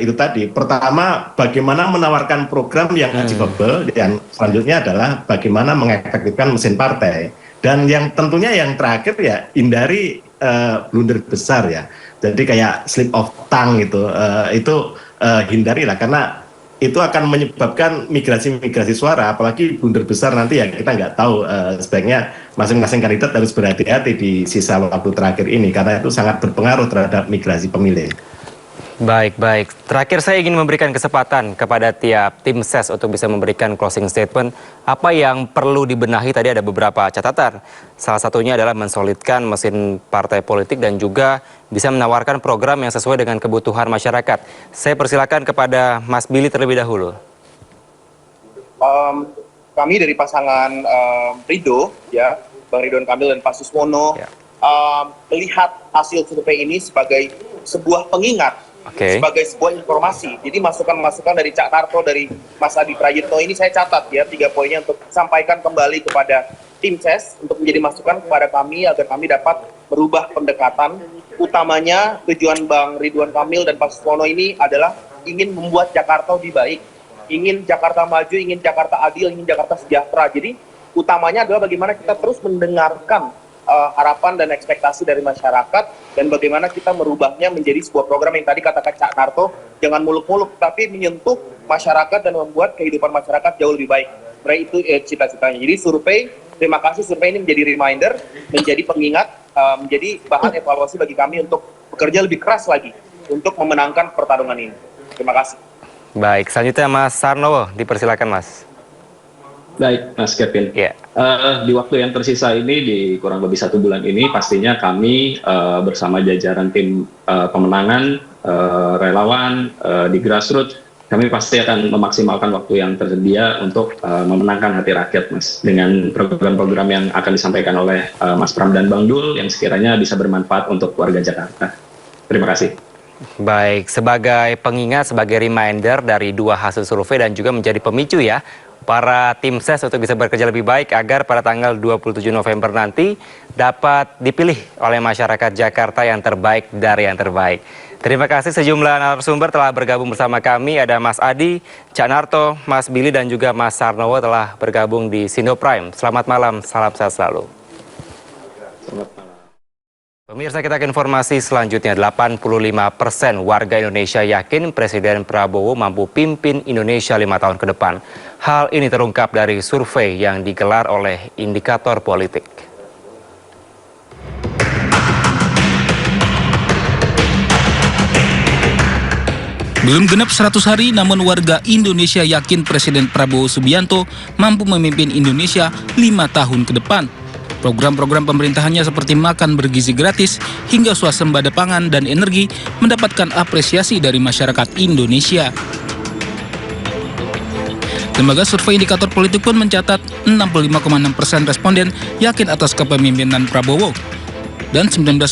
itu tadi, pertama bagaimana menawarkan program yang achievable, dan selanjutnya adalah bagaimana mengefektifkan mesin partai, dan yang tentunya yang terakhir ya hindari blunder besar ya. Jadi kayak slip of tongue gitu, itu hindarilah, karena itu akan menyebabkan migrasi suara, apalagi blunder besar nanti ya kita nggak tahu. Sebaiknya masing-masing kandidat harus berhati-hati di sisa waktu terakhir ini, karena itu sangat berpengaruh terhadap migrasi pemilih. Baik. Terakhir saya ingin memberikan kesempatan kepada tiap tim ses untuk bisa memberikan closing statement. Apa yang perlu dibenahi, tadi ada beberapa catatan. Salah satunya adalah mensolidkan mesin partai politik dan juga bisa menawarkan program yang sesuai dengan kebutuhan masyarakat. Saya persilakan kepada Mas Billy terlebih dahulu. Kami dari pasangan Ridho, ya, Bang Ridwan Kamil dan Pak Suswono, melihat hasil survei ini sebagai sebuah pengingat, sebagai sebuah informasi. Jadi masukan-masukan dari Cak Narto, dari Mas Adi Prayitno ini saya catat ya 3 poinnya untuk sampaikan kembali kepada tim ses untuk menjadi masukan kepada kami agar kami dapat merubah pendekatan. Utamanya tujuan Bang Ridwan Kamil dan Pak Suswono ini adalah ingin membuat Jakarta lebih baik, ingin Jakarta maju, ingin Jakarta adil, ingin Jakarta sejahtera. Jadi utamanya adalah bagaimana kita terus mendengarkan harapan dan ekspektasi dari masyarakat dan bagaimana kita merubahnya menjadi sebuah program yang tadi katakan Cak Narto, jangan muluk-muluk tapi menyentuh masyarakat dan membuat kehidupan masyarakat jauh lebih baik. Sebenarnya itu cita-citanya. Jadi survei, terima kasih survei ini menjadi reminder, menjadi pengingat, menjadi bahan evaluasi bagi kami untuk bekerja lebih keras lagi untuk memenangkan pertarungan ini. Terima kasih. Baik, selanjutnya Mas Sarnowo, dipersilakan Mas. Baik, Mas Kevin. Di waktu yang tersisa ini, di kurang lebih 1 bulan ini, pastinya kami bersama jajaran tim pemenangan, relawan, di grassroots, kami pasti akan memaksimalkan waktu yang tersedia untuk memenangkan hati rakyat, Mas. Dengan program-program yang akan disampaikan oleh Mas Pram dan Bang Dul, yang sekiranya bisa bermanfaat untuk warga Jakarta. Terima kasih. Baik, sebagai pengingat, sebagai reminder dari 2 hasil survei dan juga menjadi pemicu ya, para tim ses untuk bisa bekerja lebih baik agar pada tanggal 27 November nanti dapat dipilih oleh masyarakat Jakarta yang terbaik dari yang terbaik. Terima kasih sejumlah narasumber telah bergabung bersama kami. Ada Mas Adi, Cak Narto, Mas Billy dan juga Mas Sarnowo telah bergabung di Sindo Prime. Selamat malam, salam sehat selalu. Selamat malam. Pemirsa, kita ke informasi selanjutnya. 85% warga Indonesia yakin Presiden Prabowo mampu pimpin Indonesia 5 tahun ke depan. Hal ini terungkap dari survei yang digelar oleh Indikator Politik. Belum genap 100 hari, namun warga Indonesia yakin Presiden Prabowo Subianto mampu memimpin Indonesia 5 tahun ke depan. Program-program pemerintahannya seperti makan bergizi gratis hingga swasembada pangan dan energi mendapatkan apresiasi dari masyarakat Indonesia. Lembaga survei Indikator Politik pun mencatat 65,6% responden yakin atas kepemimpinan Prabowo dan 19,7%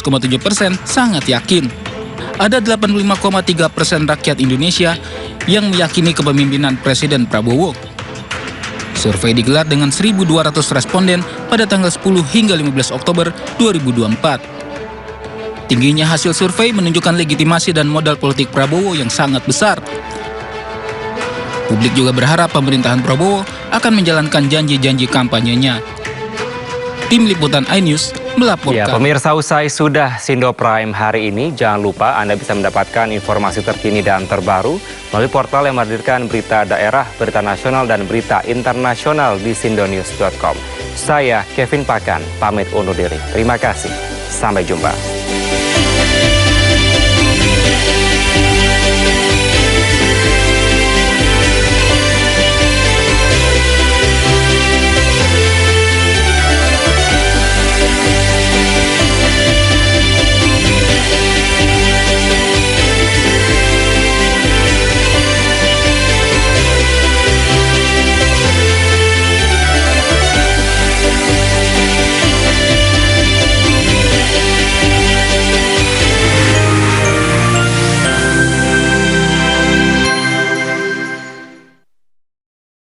sangat yakin. Ada 85,3% rakyat Indonesia yang meyakini kepemimpinan Presiden Prabowo. Survei digelar dengan 1.200 responden pada tanggal 10 hingga 15 Oktober 2024. Tingginya hasil survei menunjukkan legitimasi dan modal politik Prabowo yang sangat besar. Publik juga berharap pemerintahan Prabowo akan menjalankan janji-janji kampanyenya. Tim Liputan iNews melaporkan. Ya, pemirsa, usai sudah Sindo Prime hari ini, jangan lupa Anda bisa mendapatkan informasi terkini dan terbaru melalui portal yang menghadirkan berita daerah, berita nasional, dan berita internasional di sindonews.com. Saya Kevin Pakan, pamit undur diri. Terima kasih. Sampai jumpa.